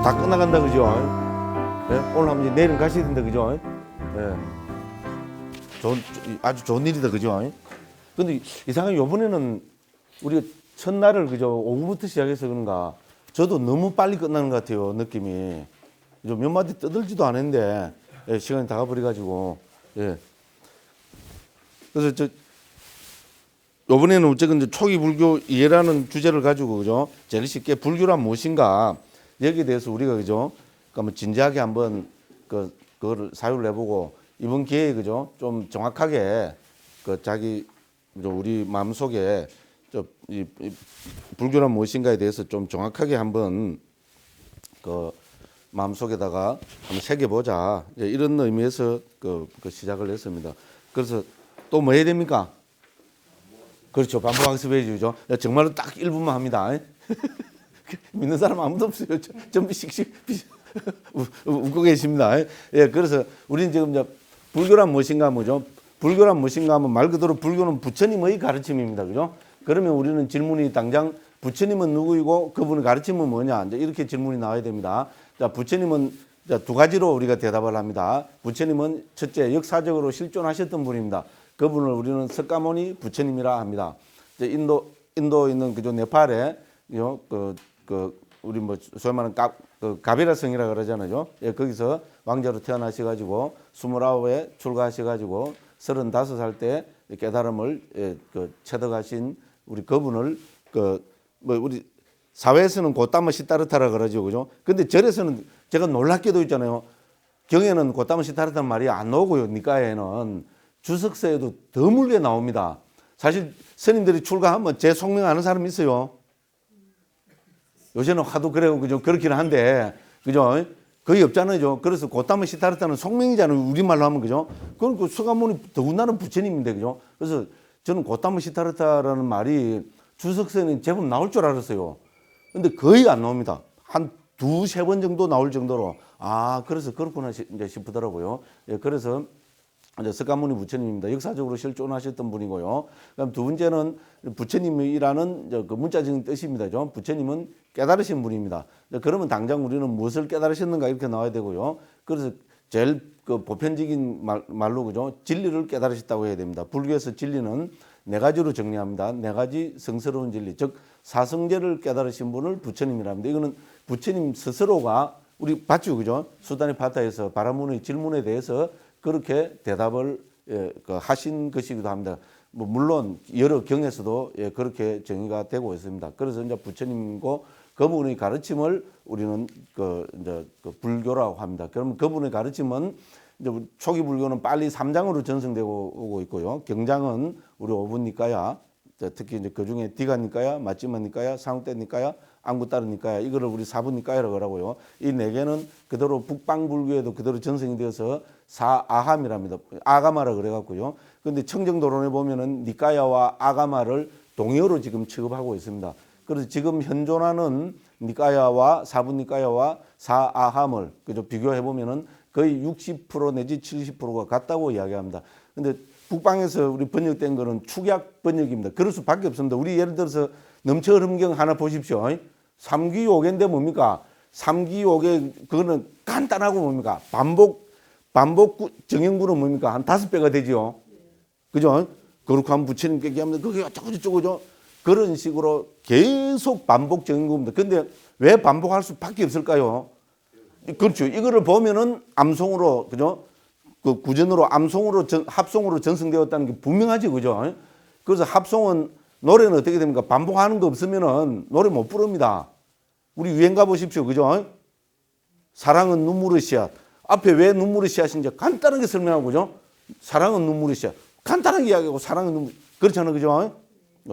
다 끝나간다, 그죠? 예? 오늘 하면 이제 내일은 가셔야 된다, 그죠? 예. 아주 좋은 일이다, 그죠? 근데 이상하게 요번에는 우리가 첫날을 그죠? 오후부터 시작해서 그런가 저도 너무 빨리 끝나는 것 같아요, 느낌이. 몇 마디 떠들지도 않았는데 예, 시간이 다 가버려가지고 예. 그래서 요번에는 어쨌든 이제 초기 불교 이해라는 주제를 가지고 그죠? 제일 쉽게 불교란 무엇인가 여기에 대해서 우리가 그죠? 그러니까 진지하게 한번 그거를 사유를 해보고 이번 기회에 그죠? 좀 정확하게 자기 우리 마음속에 이 불교란 무엇인가에 대해서 좀 정확하게 한번 마음속에다가 한번 새겨보자 이런 의미에서 시작을 했습니다. 그래서 또 뭐 해야 됩니까? 그렇죠. 반복 학습해 주죠. 정말로 딱 1분만 합니다. 믿는 사람 아무도 없어요. 좀 씩씩 웃고 계십니다. 예, 그래서 우리는 지금 불교란 무엇인가 뭐죠? 불교란 무엇인가 하면 말 그대로 불교는 부처님의 가르침입니다. 그죠? 그러면 우리는 질문이 당장 부처님은 누구이고 그분의 가르침은 뭐냐? 이제 이렇게 질문이 나와야 됩니다. 자, 부처님은 두 가지로 우리가 대답을 합니다. 부처님은 첫째, 역사적으로 실존하셨던 분입니다. 그분을 우리는 석가모니 부처님이라 합니다. 이제 인도 있는 그죠 네팔에 우리 뭐 소위 말하는 가베라 성이라 그러잖아요. 예, 거기서 왕자로 태어나셔가지고 29에 출가하셔가지고 35살 때 깨달음을 체득하신 우리 그분을 뭐 우리 사회에서는 고따마 시타르타라 그러죠, 그죠? 근데 절에서는 제가 놀랍게도 있잖아요. 경에는 고따마 시타르타는 말이 안 나오고요, 니까에는 주석서에도 드물게 나옵니다. 사실 스님들이 출가하면 제 속명 아는 사람 있어요. 요새는 하도 그래요, 그죠? 그렇기는 한데, 그죠? 거의 없잖아요. 그래서 고따마 시타르타는 속명이잖아요. 우리말로 하면, 그죠? 그건 그 석가모니 더군다나 부처님인데, 그죠? 그래서 저는 고따마 시타르타라는 말이 주석서에는 제법 나올 줄 알았어요. 근데 거의 안 나옵니다. 한 두세 번 정도 나올 정도로, 그래서 그렇구나 이제 싶더라고요. 예, 그래서 이제 석가모니 부처님입니다. 역사적으로 실존하셨던 분이고요. 그다음 두 번째는 부처님이라는 그 문자적인 뜻입니다. 부처님은 깨달으신 분입니다. 그러면 당장 우리는 무엇을 깨달으셨는가 이렇게 나와야 되고요. 그래서 제일 보편적인 말로 그죠? 진리를 깨달으셨다고 해야 됩니다. 불교에서 진리는 네 가지로 정리합니다. 네 가지 성스러운 진리, 즉 사성제를 깨달으신 분을 부처님이라 합니다. 이거는 부처님 스스로가 우리 봤죠, 그죠? 수다니 파타에서 바라문의 질문에 대해서 그렇게 대답을 하신 것이기도 합니다. 뭐 물론 여러 경에서도 그렇게 정의가 되고 있습니다. 그래서 이제 부처님이고 그분의 가르침을 우리는 이제 불교라고 합니다. 그러면 그분의 가르침은 이제 초기 불교는 빨리 3장으로 전승되고 오고 있고요. 경장은 우리 오분니까야, 특히 이제 그 중에 디가니까야, 마찌마니까야, 상욱대니까야, 안구따르니까야, 이거를 우리 사분니까야라고 하고요. 이 네 개는 그대로 북방불교에도 그대로 전승이 되어서 사아함이랍니다. 아가마라 그래갖고요. 그런데 청정도론에 보면은 니까야와 아가마를 동의어로 지금 취급하고 있습니다. 그래서 지금 현존하는 니까야와 사분니까야와 사아함을 그저 비교해 보면은 거의 60% 내지 70%가 같다고 이야기합니다. 근데 북방에서 우리 번역된 거는 축약 번역입니다. 그럴 수밖에 없습니다. 우리 예를 들어서 넘쳐 흐름경 하나 보십시오. 삼귀오계인데 뭡니까? 삼귀오계 그거는 간단하고 뭡니까? 반복 정형구는 뭡니까? 한 5배가 되죠. 그죠? 그렇고 하면 부처님께 얘기하면 그게 어쩌고저쩌고죠. 그런 식으로 계속 반복 정형구입니다. 근데 왜 반복할 수밖에 없을까요? 그렇죠. 이거를 보면은 암송으로, 그죠? 그 구전으로 암송으로 합송으로 전승되었다는 게 분명하지, 그죠? 그래서 합송은 노래는 어떻게 됩니까? 반복하는 거 없으면은 노래 못 부릅니다. 우리 유행가 보십시오, 그죠? 사랑은 눈물의 씨앗. 앞에 왜 눈물의 씨앗인지 간단하게 설명하고, 그죠? 사랑은 눈물의 씨앗. 간단하게 이야기하고 사랑은 눈물. 그렇잖아요, 그죠?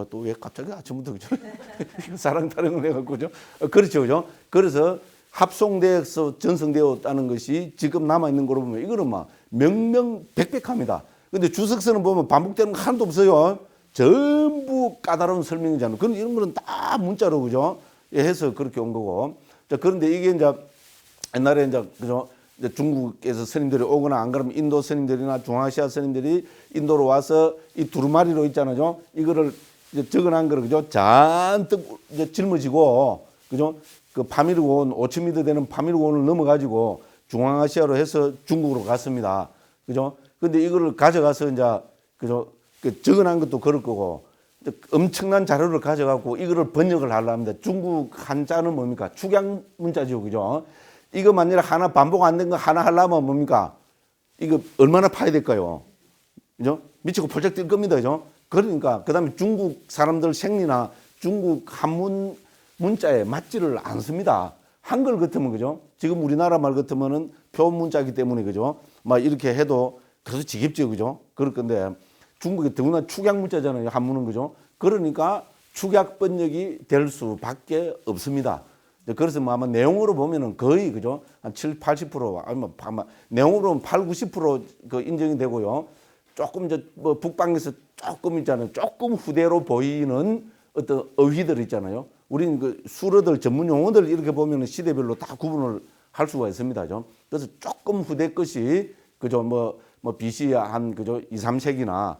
또 왜 갑자기 아침부터, 그죠? 사랑 타령을 해갖고, 그죠? 그렇죠, 그죠? 그래서 합송되어서 전승되었다는 것이 지금 남아있는 거로 보면 이거는 막 명명백백합니다. 근데 주석서는 보면 반복되는 거 하나도 없어요. 전부 까다로운 설명이잖아요. 그런 이런 거는 다 문자로, 그죠? 해서 그렇게 온 거고. 자, 그런데 이게 이제 옛날에 이제, 그죠? 이제 중국에서 스님들이 오거나 안 그러면 인도 스님들이나 중앙아시아 스님들이 인도로 와서 이 두루마리로 있잖아요. 이거를 이제 적어놓은 거를, 그죠? 잔뜩 이제 짊어지고, 그죠? 그 파밀리곤 5,000m 되는 파밀리곤을 넘어가지고 중앙아시아로 해서 중국으로 갔습니다. 그죠? 근데 이거를 가져가서 이제 그죠? 그 적어놓은 것도 그럴 거고 엄청난 자료를 가져가고 이거를 번역을 하려 합니다. 중국 한자는 뭡니까? 축약 문자죠, 그죠? 이거 만약에 하나 반복 안 된 거 하나 하려면 뭡니까? 이거 얼마나 파야 될까요? 그죠? 미치고 펄쩍 뛸 겁니다, 그죠? 그러니까 그다음에 중국 사람들 생리나 중국 한문 문자에 맞지를 않습니다. 한글 같으면 그죠? 지금 우리나라 말 같으면은 표 문자이기 때문에 그죠? 막 이렇게 해도 그래서 지겹죠, 그죠? 그럴 건데 중국이 더구나 축약 문자잖아요, 한문은 그죠? 그러니까 축약 번역이 될 수밖에 없습니다. 그래서 뭐 아마 내용으로 보면은 거의 그죠? 한 7, 80% 아니면 내용으로 보면 8, 90%그 인정이 되고요. 조금 뭐 북방에서 조금 있잖아요. 조금 후대로 보이는 어떤 어휘들 있잖아요. 우리는 그 수어들 전문 용어들 이렇게 보면은 시대별로 다 구분을 할 수가 있습니다. 죠. 그래서 조금 후대 것이 그죠? 뭐 BC 한 그죠? 2, 3세기나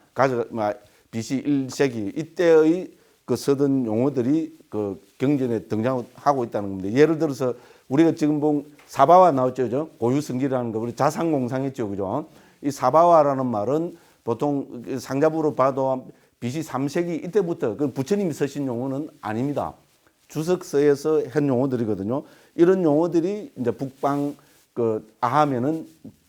BC 1세기 이때의 그 쓰던 용어들이 그 경전에 등장하고 있다는 겁니다. 예를 들어서 우리가 지금 본 사바와 나왔죠, 그죠? 고유성기라는 거 우리 자산공상했죠, 그죠? 이 사바와라는 말은 보통 상자부로 봐도 BC 3세기 이때부터 그 부처님이 쓰신 용어는 아닙니다. 주석서에서 한 용어들이거든요. 이런 용어들이 이제 북방 그 아함에는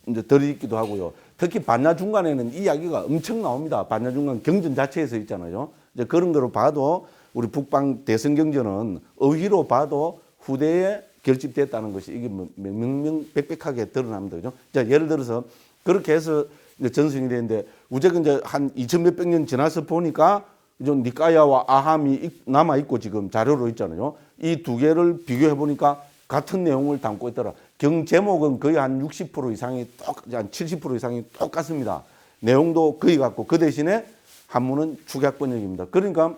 이제 들어있기도 하고요. 특히 반야 중간에는 이야기가 엄청 나옵니다. 반야 중간 경전 자체에서 있잖아요. 이제 그런 거로 봐도 우리 북방 대성경전은 어휘로 봐도 후대에 결집됐다는 것이 이게 명명백백하게 드러납니다. 그죠? 자, 예를 들어서 그렇게 해서 이제 전승이 되는데 우리가 이제 한 2천 몇백 년 지나서 보니까 좀 니까야와 아함이 남아 있고 지금 자료로 있잖아요. 이 두 개를 비교해 보니까 같은 내용을 담고 있더라. 경 제목은 거의 한 60% 이상이 한 70% 이상이 똑같습니다. 내용도 거의 같고 그 대신에 한문은 축약 번역입니다. 그러니까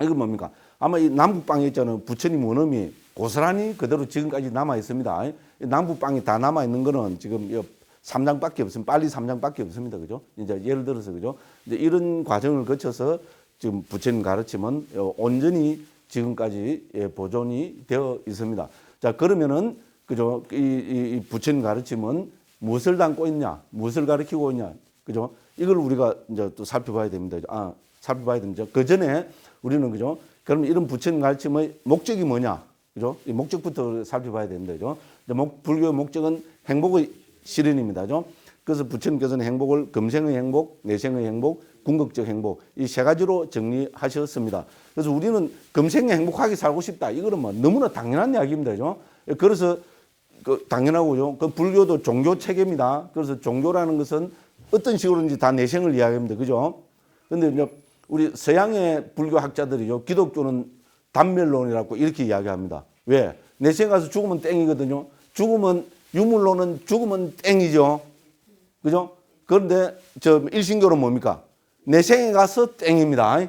이건 뭡니까? 아마 이 남북방에 있잖아요. 부처님 원음이 고스란히 그대로 지금까지 남아 있습니다. 남북방이 다 남아 있는 거는 지금 3장밖에 없습니다. 빨리 3장밖에 없습니다. 그죠? 이제 예를 들어서 그죠? 이제 이런 과정을 거쳐서 지금 부처님 가르침은 온전히 지금까지 보존이 되어 있습니다. 자, 그러면은 그죠? 이 부처님 가르침은 무엇을 담고 있냐? 무엇을 가르치고 있냐? 그죠? 이걸 우리가 이제 또 살펴봐야 됩니다. 살펴봐야 됩니다. 그 전에 우리는 그죠? 그럼 이런 부처님 가르침의 목적이 뭐냐? 그죠? 이 목적부터 살펴봐야 됩니다. 그죠? 불교의 목적은 행복의 실현입니다. 그죠? 그래서 부처님께서는 행복을 금생의 행복, 내생의 행복, 궁극적 행복 이 세 가지로 정리하셨습니다. 그래서 우리는 금생에 행복하게 살고 싶다. 이거는 뭐 너무나 당연한 이야기입니다. 그죠? 그래서 당연하고요. 그 불교도 종교 체계입니다. 그래서 종교라는 것은 어떤 식으로든지 다 내생을 이야기합니다. 그죠? 근데 이제 우리 서양의 불교 학자들이요. 기독교는 단멸론이라고 이렇게 이야기합니다. 왜? 내생 가서 죽으면 땡이거든요. 죽으면 유물론은 죽으면 땡이죠. 그죠? 그런데 저 일신교는 뭡니까? 내생에 가서 땡입니다.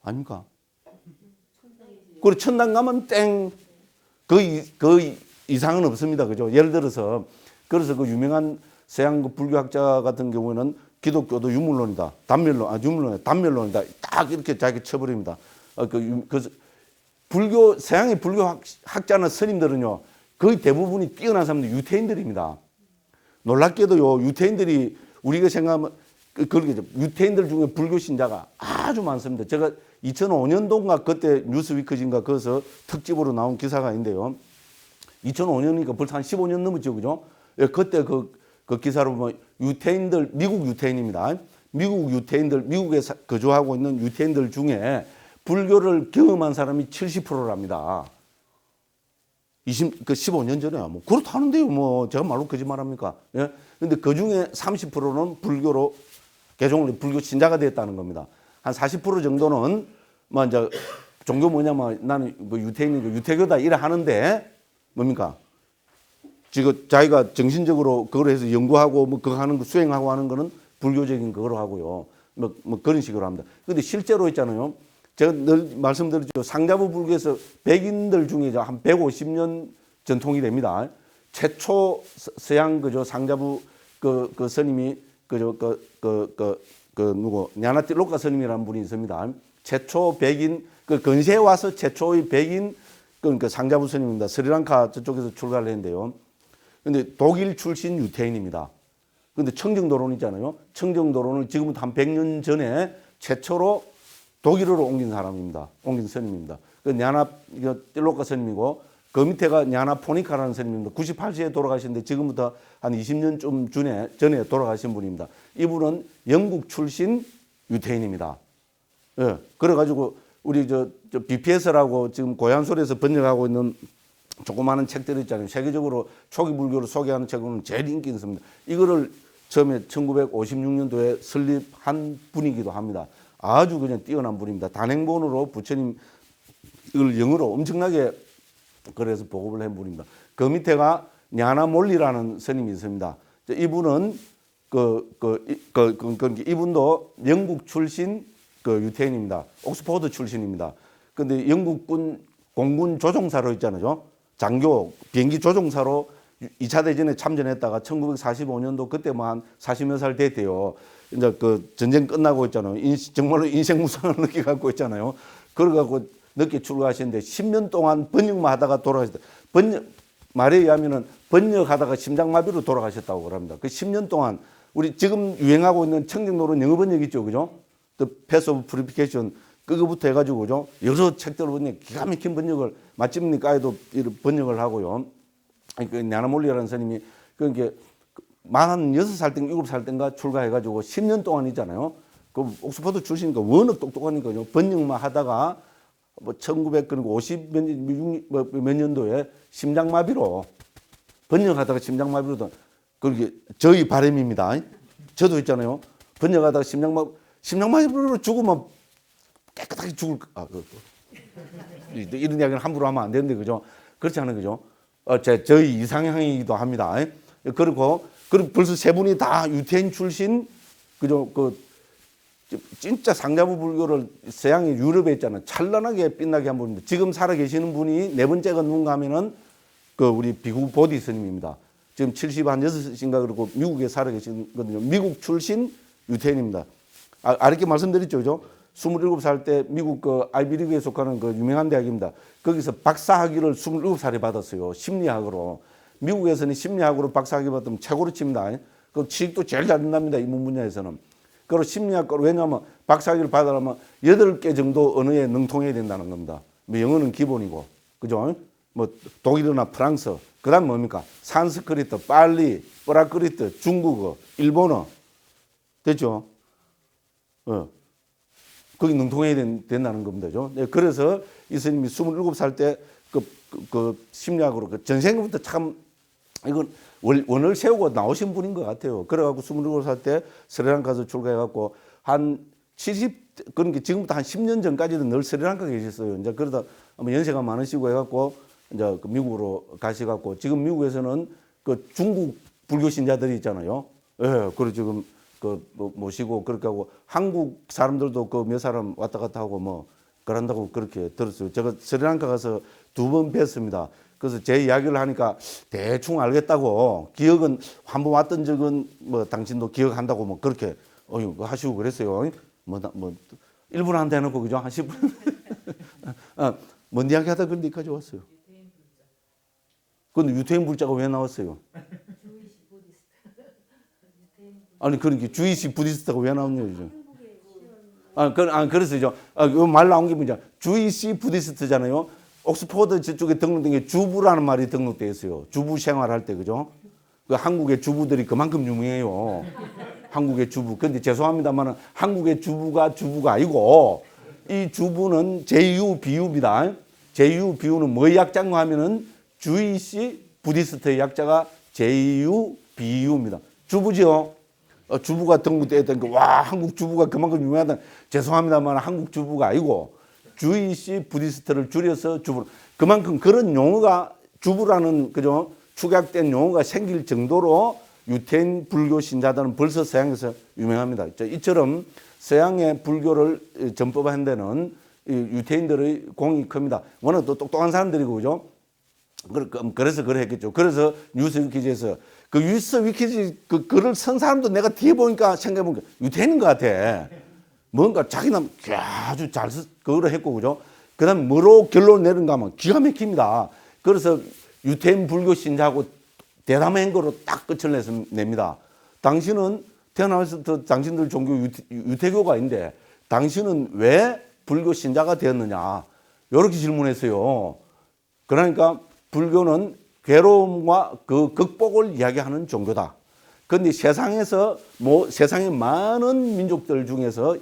아닙니까? 그리고 천당 가면 땡. 그 이상은 없습니다. 그죠? 예를 들어서 그래서 그 유명한 서양 그 불교학자 같은 경우에는 기독교도 유물론이다. 유물론이다. 단멸론이다. 딱 이렇게 자기 쳐버립니다. 불교, 서양의 불교 학자나 스님들은요, 거의 대부분이 뛰어난 사람들 유태인들입니다. 놀랍게도요, 유태인들이 우리가 생각하면, 그렇게 유태인들 중에 불교 신자가 아주 많습니다. 제가 2005년도인가 그때 뉴스위크인가 거기서 특집으로 나온 기사가 있는데요. 2005년이니까 벌써 한 15년 넘었죠. 그죠? 그때 그 기사로 보면 유태인들, 미국 유태인입니다. 미국 유태인들, 미국에 거주하고 있는 유태인들 중에 불교를 경험한 사람이 70%랍니다. 15년 전에 뭐 그렇다는데요. 뭐 제가 말로 거짓말합니까? 예. 근데 그 중에 30%는 불교로 개종을 불교 신자가 됐다는 겁니다. 한 40% 정도는 뭐 이제 종교 뭐냐면 나는 뭐 유태인이고 유태교다 이래 하는데 뭡니까? 지금 자기가 정신적으로 그걸 해서 연구하고 뭐 그거 하는 거 수행하고 하는 거는 불교적인 그거로 하고요. 뭐 그런 식으로 합니다. 근데 실제로 있잖아요. 제가 늘 말씀드렸죠. 상자부 불교에서 백인들 중에 한 150년 전통이 됩니다. 최초 서양 그저 상자부 그 스님이 누구 냐나띠로카 스님이라는 분이 있습니다. 최초 백인 그 근세에 와서 최초의 백인 그러니까 상자부 스님입니다. 스리랑카 저쪽에서 출가를 했는데요. 근데 독일 출신 유태인입니다. 근데 청정도론 있잖아요. 청정도론을 지금부터 한 100년 전에 최초로 독일어로 옮긴 사람입니다. 옮긴 스님입니다. 그 냐나 틸로카 스님이고 그 밑에가 냐나 포니카라는 스님입니다. 98세에 돌아가셨는데 지금부터 한 20년쯤 전에 돌아가신 분입니다. 이분은 영국 출신 유태인입니다. 예. 그래가지고 우리 저 BPS라고 지금 고향소리에서 번역하고 있는 조그마한 책들 있잖아요. 세계적으로 초기 불교를 소개하는 책으로는 제일 인기 있습니다. 이거를 처음에 1956년도에 설립한 분이기도 합니다. 아주 그냥 뛰어난 분입니다. 단행본으로 부처님 이걸 영어로 엄청나게 그래서 보급을 한 분입니다. 그 밑에가 냐나몰리라는 스님이 있습니다. 이분은 이분도 영국 출신 유태인입니다. 옥스포드 출신입니다. 근데 영국군 공군 조종사로 있잖아요. 장교 비행기 조종사로 2차 대전에 참전했다가 1945년도 그때 뭐 한 40몇 살 됐대요. 이제 그 전쟁 끝나고 있잖아요. 정말로 인생 무상을 느끼 갖고 있잖아요. 그래갖고 늦게 출가하셨는데 10년 동안 번역만 하다가 돌아가셨다. 말에 의하면은 번역하다가 심장마비로 돌아가셨다고 그럽니다. 그 10년 동안 우리 지금 유행하고 있는 청정노론 영어 번역 있죠, 그죠? The Path of Purification 그거부터 해가지고 그죠? 여러 책들 번역 기가 막힌 번역을 맛집니까에도 번역을 하고요. 그 냐나몰리라는 스님이 그게 46살 땐가 7살 땐가 출가해가지고 10년 동안 있잖아요. 그 옥스퍼드 출신이니까 워낙 똑똑하니까요. 번역만 하다가 뭐 1950 몇 년도에 심장마비로 번역하다가 심장마비로 그렇게 저희 바람입니다. 저도 있잖아요. 번역하다가 심장마비로 죽으면 깨끗하게 죽을 이런 이야기는 함부로 하면 안 되는데 그죠? 그렇지 않은 거죠? 저희 이상향이기도 합니다. 그리고 벌써 세 분이 다 유태인 출신 그죠? 진짜 상자부 불교를 서양의 유럽에 있잖아요. 찬란하게 빛나게 한 분입니다. 지금 살아 계시는 분이 네 번째가 누군가 하면은 우리 비구 보디 스님입니다. 지금 76인가 그리고 미국에 살아 계시거든요. 미국 출신 유태인입니다. 이렇게 말씀드렸죠. 그죠? 27살 때 미국 아이비리그에 속하는 유명한 대학입니다. 거기서 박사학위를 27살에 받았어요. 심리학으로. 미국에서는 심리학으로 박사학위 받으면 최고로 칩니다. 그 취직도 제일 잘 된답니다. 이문 분야에서는. 그리고 심리학과로 왜냐하면 박사학위를 받으려면 8개 정도 언어에 능통해야 된다는 겁니다. 뭐 영어는 기본이고, 그죠? 뭐 독일어나 프랑스, 그 다음 뭡니까? 산스크리트, 빨리, 프라크리트, 중국어, 일본어. 됐죠? 거기 능통해야 된다는 겁니다. 네, 그래서 이 스님이 27살 때 심리학으로 전생부터 참 이건 원을 세우고 나오신 분인 것 같아요. 그래갖고 27살 때 스리랑카에서 출가해갖고 한 70, 그러니까 지금부터 한 10년 전까지도 늘 스리랑카에 계셨어요. 이제 그러다 연세가 많으시고 해갖고 이제 미국으로 가셔갖고 지금 미국에서는 중국 불교 신자들이 있잖아요. 예, 그리고 지금 모시고 그렇게 하고 한국 사람들도 몇 사람 왔다 갔다 하고 뭐 그런다고 그렇게 들었어요. 제가 스리랑카 가서 2번 뵀습니다. 그래서 제 이야기를 하니까 대충 알겠다고 기억은 한 번 왔던 적은 뭐 당신도 기억한다고 뭐 그렇게 하시고 그랬어요. 일부러 한 대놓고 그죠? 한 10분. 뭔 이야기 하다 그런데 여기까지 왔어요. 근데 유태인 불자가 왜 나왔어요? 아니 그러니까 주이시 부디스트가 왜 나왔냐죠. 그래서죠. 말 나온 게 뭐냐? 주이시 부디스트잖아요. 옥스포드 저쪽에 등록된 게 주부라는 말이 등록되어 있어요. 주부 생활할 때 그죠? 한국의 주부들이 그만큼 유명해요. 한국의 주부. 근데 죄송합니다만 한국의 주부가 아니고 이 주부는 제유 비유입니다. 제유 비유는 뭐의 약자인가 하면은 주이시 부디스트의 약자가 제유 비유입니다. 주부죠. 주부가 등록되어 있다니까 와 한국 주부가 그만큼 유명하다. 죄송합니다만 한국 주부가 아니고 주이시 부디스트를 줄여서 주부. 그만큼 그런 용어가 주부라는 그죠 축약된 용어가 생길 정도로 유태인 불교 신자들은 벌써 서양에서 유명합니다. 이처럼 서양의 불교를 전법한 데는 유태인들의 공이 큽니다. 워낙 또 똑똑한 사람들이고 그죠. 그래서 그래 했겠죠. 그래서 뉴스 위키즈에서 뉴스 위키즈 글을 쓴 사람도 내가 뒤에 보니까 생각해보니까 유태인인 것 같아. 뭔가 자기는 아주 잘 그거를 했고 그죠. 그다음 뭐로 결론을 내는가 하면 기가 막힙니다. 그래서 유태인 불교 신자하고 대담한 거로 딱 끝을 냅니다. 당신은 태어나면서부터 당신들 종교 유태교가 있는데 당신은 왜 불교 신자가 되었느냐 이렇게 질문했어요. 그러니까 불교는 괴로움과 그 극복을 이야기하는 종교다. 그런데 세상에서 세상의 많은 민족들 중에서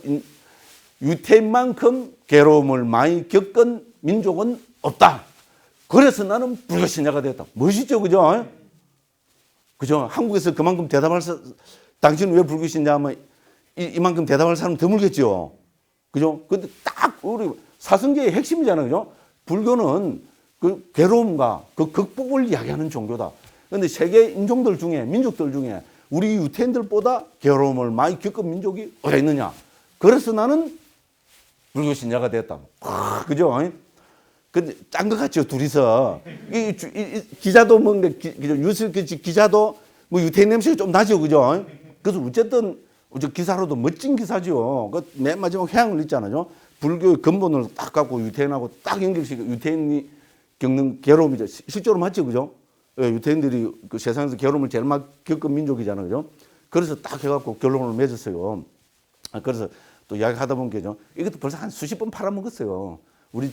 유태인만큼 괴로움을 많이 겪은 민족은 없다. 그래서 나는 불교 신자가 되었다. 멋있죠, 그죠? 그죠? 한국에서 그만큼 대답할 당신은 왜 불교 신자 하면 이만큼 대답할 사람 드물겠죠. 그죠? 근데 딱 우리 사성제의 핵심이잖아요. 그죠? 불교는 그 괴로움과 그 극복을 이야기하는 종교다. 그런데 세계 인종들 중에, 민족들 중에 우리 유태인들보다 괴로움을 많이 겪은 민족이 어디 있느냐. 그래서 나는 불교 신자가 되었다. 그죠? 근데 짠 것 같죠, 둘이서. 이 기자도 뉴스 기자도 유태인 냄새가 좀 나죠, 그죠? 그래서 어쨌든 기사로도 멋진 기사죠. 그 맨 마지막 회항을 읽잖아요. 불교의 근본을 딱 갖고 유태인하고 딱 연결시켜 유태인이 겪는 괴로움이죠. 실제로 맞죠, 그죠? 유태인들이 그 세상에서 괴로움을 제일 많이 겪은 민족이잖아요, 그죠? 그래서 딱 해갖고 결론을 맺었어요. 그래서 또 이야기하다 보니까 이것도 벌써 한 수십 번 팔아먹었어요. 우리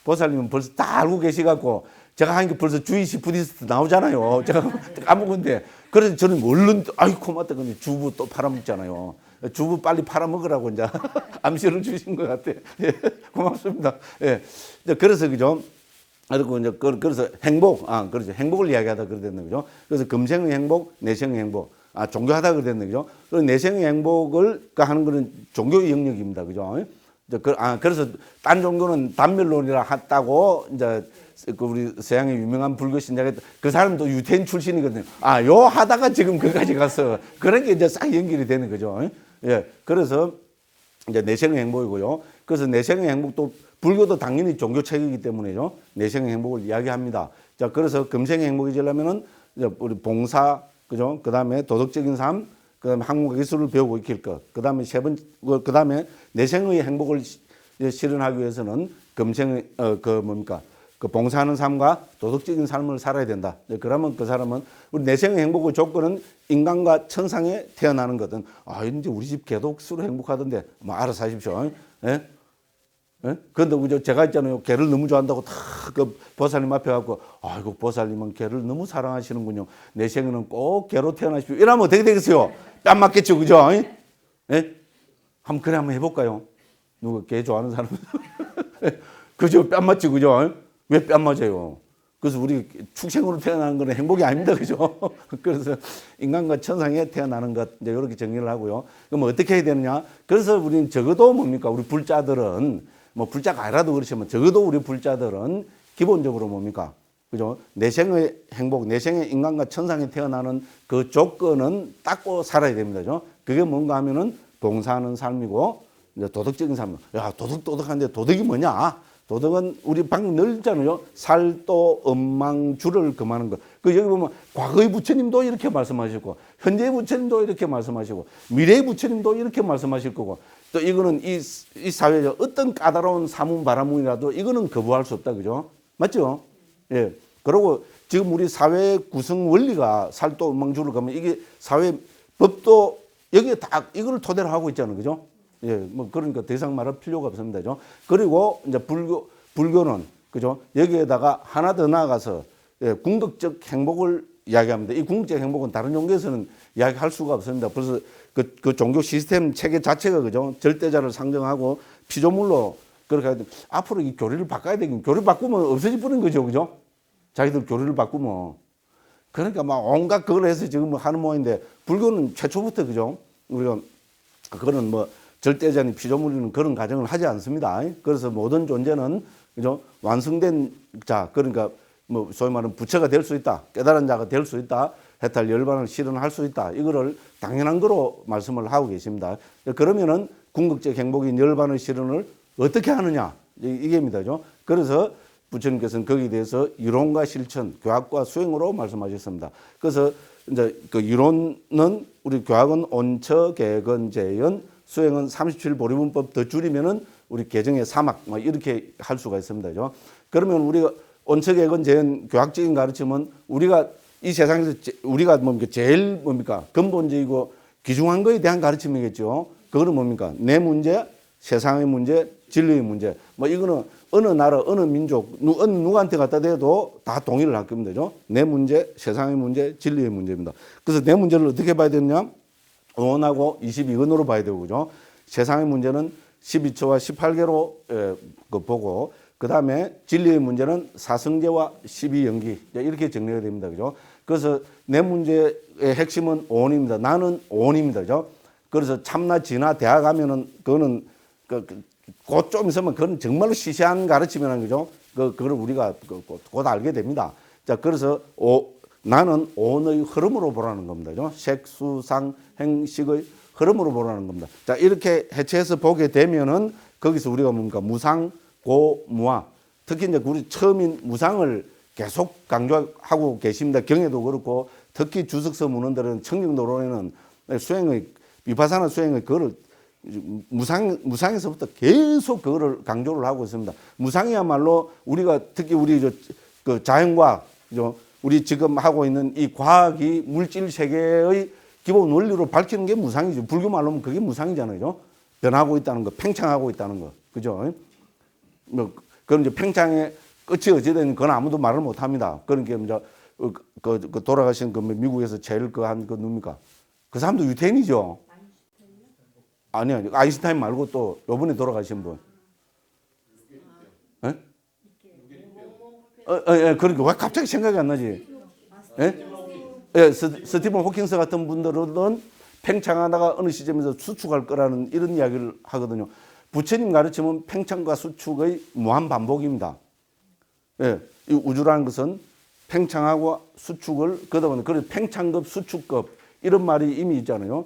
보살님은 벌써 다 알고 계시갖고 제가 하는 게 벌써 주의식 부디스트 나오잖아요. 제가 까먹은데 그래서 저는 얼른 아이고 맞다 근데 주부 또 팔아먹잖아요. 주부 빨리 팔아먹으라고 이제 암시를 주신 것 같아요. 예, 고맙습니다. 예, 그래서 그죠. 그리고 이제 그래서 행복, 그렇죠. 행복을 이야기하다 그랬네, 그죠. 그래서 금생의 행복, 내생의 행복, 종교하다 그랬네, 그죠. 그리고 내생의 행복을 하는 거는 종교의 영역입니다, 그죠. 그래서 딴 종교는 단멸론이라 했다고 이제 그 우리 서양의 유명한 불교 신자가 그 사람도 유태인 출신이거든요. 요 하다가 지금 거기까지 갔어. 그런 게 이제 싹 연결이 되는 거죠. 예, 그래서 이제 내생의 행복이고요. 그래서 내생의 행복도 불교도 당연히 종교책이기 때문에요. 내생의 행복을 이야기합니다. 자, 그래서 금생의 행복이 되려면은 우리 봉사, 그죠? 그 다음에 도덕적인 삶, 그 다음에 한국어 기술을 배우고 익힐 것, 그 다음에 그 다음에 내생의 행복을 실현하기 위해서는 금생의, 그 봉사하는 삶과 도덕적인 삶을 살아야 된다. 그러면 그 사람은 우리 내생의 행복의 조건은 인간과 천상에 태어나는 거든. 이제 우리 집 개도 수로 행복하던데, 알아서 하십시오. 예? 예? 그런데 제가 있잖아요. 개를 너무 좋아한다고 다 그 보살님 앞에 가고, 아이고, 보살님은 개를 너무 사랑하시는군요. 내 생에는 꼭 개로 태어나십시오. 이러면 어떻게 되겠어요? 뺨 맞겠죠, 그죠? 예? 한번 해볼까요? 누가 개 좋아하는 사람? 그죠? 뺨 맞지, 그죠? 왜 뺨 맞아요? 그래서 우리 축생으로 태어나는 건 행복이 아닙니다, 그죠? 그래서 인간과 천상에 태어나는 것, 이제 이렇게 정리를 하고요. 그럼 어떻게 해야 되느냐? 그래서 우리는 적어도 뭡니까? 우리 불자들은 불자가 아니라도 그렇지만 적어도 우리 불자들은 기본적으로 뭡니까? 그죠? 내생의 행복, 내생의 인간과 천상에 태어나는 그 조건은 닦고 살아야 됩니다. 그죠? 그게 뭔가 하면은 봉사하는 삶이고, 이제 도덕적인 삶. 야, 도덕한데 도덕이 뭐냐? 도덕은 우리 방금 늘잖아요. 살도 엄망주를 금하는 것. 여기 보면 과거의 부처님도 이렇게 말씀하셨고, 현재의 부처님도 이렇게 말씀하시고, 미래의 부처님도 이렇게 말씀하실 거고, 또 이거는 이 사회에 어떤 까다로운 사문 바라문이라도 이거는 거부할 수 없다, 그죠? 맞죠? 예. 그리고 지금 우리 사회 구성 원리가 살도 엄망주를 가면 이게 사회 법도 여기에 다 이거를 토대로 하고 있잖아요, 그죠? 예, 그러니까 더 이상 말할 필요가 없습니다, 그죠? 그리고 이제 불교는 그죠? 여기에다가 하나 더 나아가서 궁극적 행복을 이야기합니다. 이 궁극적 행복은 다른 종교에서는 이야기할 수가 없습니다. 벌써 그 종교 시스템 체계 자체가 그죠? 절대자를 상정하고 피조물로 그렇게 해야 돼. 앞으로 이 교리를 바꿔야 되긴 교리 바꾸면 없어질 뿐인 거죠, 그죠? 자기들 교리를 바꾸면 그러니까 온갖 그걸 해서 지금 하는 모양인데 불교는 최초부터 그죠? 우리가 그거는 절대자니 피조물이는 그런 가정을 하지 않습니다. 그래서 모든 존재는 그죠? 완성된 자, 그러니까 소위 말하는 부처가 될 수 있다. 깨달은 자가 될 수 있다. 해탈 열반을 실현할 수 있다. 이거를 당연한 거로 말씀을 하고 계십니다. 그러면은 궁극적 행복인 열반의 실현을 어떻게 하느냐? 이게입니다. 그래서 부처님께서는 거기에 대해서 이론과 실천, 교학과 수행으로 말씀하셨습니다. 그래서 이제 그 이론은 우리 교학은 온처, 개건, 재연, 수행은 37보리문법 더 줄이면은 우리 개정의 사막 뭐 이렇게 할 수가 있습니다. 그죠? 그러면 우리가 온척액은 제한 교학적인 가르침은 우리가 이 세상에서 우리가 뭡니까 제일 뭡니까 근본적이고 귀중한 거에 대한 가르침이겠죠. 그거는 뭡니까 내 문제, 세상의 문제, 진리의 문제. 뭐 이거는 어느 나라, 어느 민족, 어느 누구한테 갖다 대도 다 동의를 할 겁니다. 그죠? 내 문제, 세상의 문제, 진리의 문제입니다. 그래서 내 문제를 어떻게 봐야 되느냐? 5원하고 22원으로 봐야 되고, 그죠? 세상의 문제는 12초와 18개로 보고, 그 다음에 진리의 문제는 사성제와 12연기. 이렇게 정리가 됩니다. 그죠? 그래서 내 문제의 핵심은 5원입니다. 나는 5원입니다. 그죠? 그래서 참나, 진화, 대학 가면은, 그거는, 곧 좀 있으면 그건 정말로 시시한 가르침이라는 거죠. 그걸 우리가 곧 알게 됩니다. 자, 그래서 나는 오온의 흐름으로 보라는 겁니다. 그죠? 색, 수, 상, 행, 식의 흐름으로 보라는 겁니다. 자, 이렇게 해체해서 보게 되면은 거기서 우리가 뭡니까? 무상, 고, 무아. 특히 이제 우리 처음인 무상을 계속 강조하고 계십니다. 경에도 그렇고 특히 주석서 문헌들은 청정도론에는 수행의, 비파사나 수행의 그거를 무상에서부터 계속 그거를 강조를 하고 있습니다. 무상이야말로 우리가 특히 우리 그 자연과학, 우리 지금 하고 있는 이 과학이 물질 세계의 기본 원리로 밝히는 게 무상이죠. 불교 말로 하면 그게 무상이잖아요. 변하고 있다는 거, 팽창하고 있다는 거. 그죠? 뭐, 그건 이제 팽창의 끝이 어찌되든 그건 아무도 말을 못 합니다. 그러니까 이제 그 돌아가신 그 미국에서 제일 그 누굽니까? 그 사람도 유태인이죠. 아니요. 아인슈타인 말고 또 요번에 돌아가신 분. 예? 예, 그러니까 왜 갑자기 생각이 안 나지? 예? 예, 스티븐 호킹스 같은 분들은 팽창하다가 어느 시점에서 수축할 거라는 이런 이야기를 하거든요. 부처님 가르침은 팽창과 수축의 무한 반복입니다. 예, 이 우주라는 것은 팽창하고 수축을 그러다 그래서 팽창급, 수축급 이런 말이 이미 있잖아요.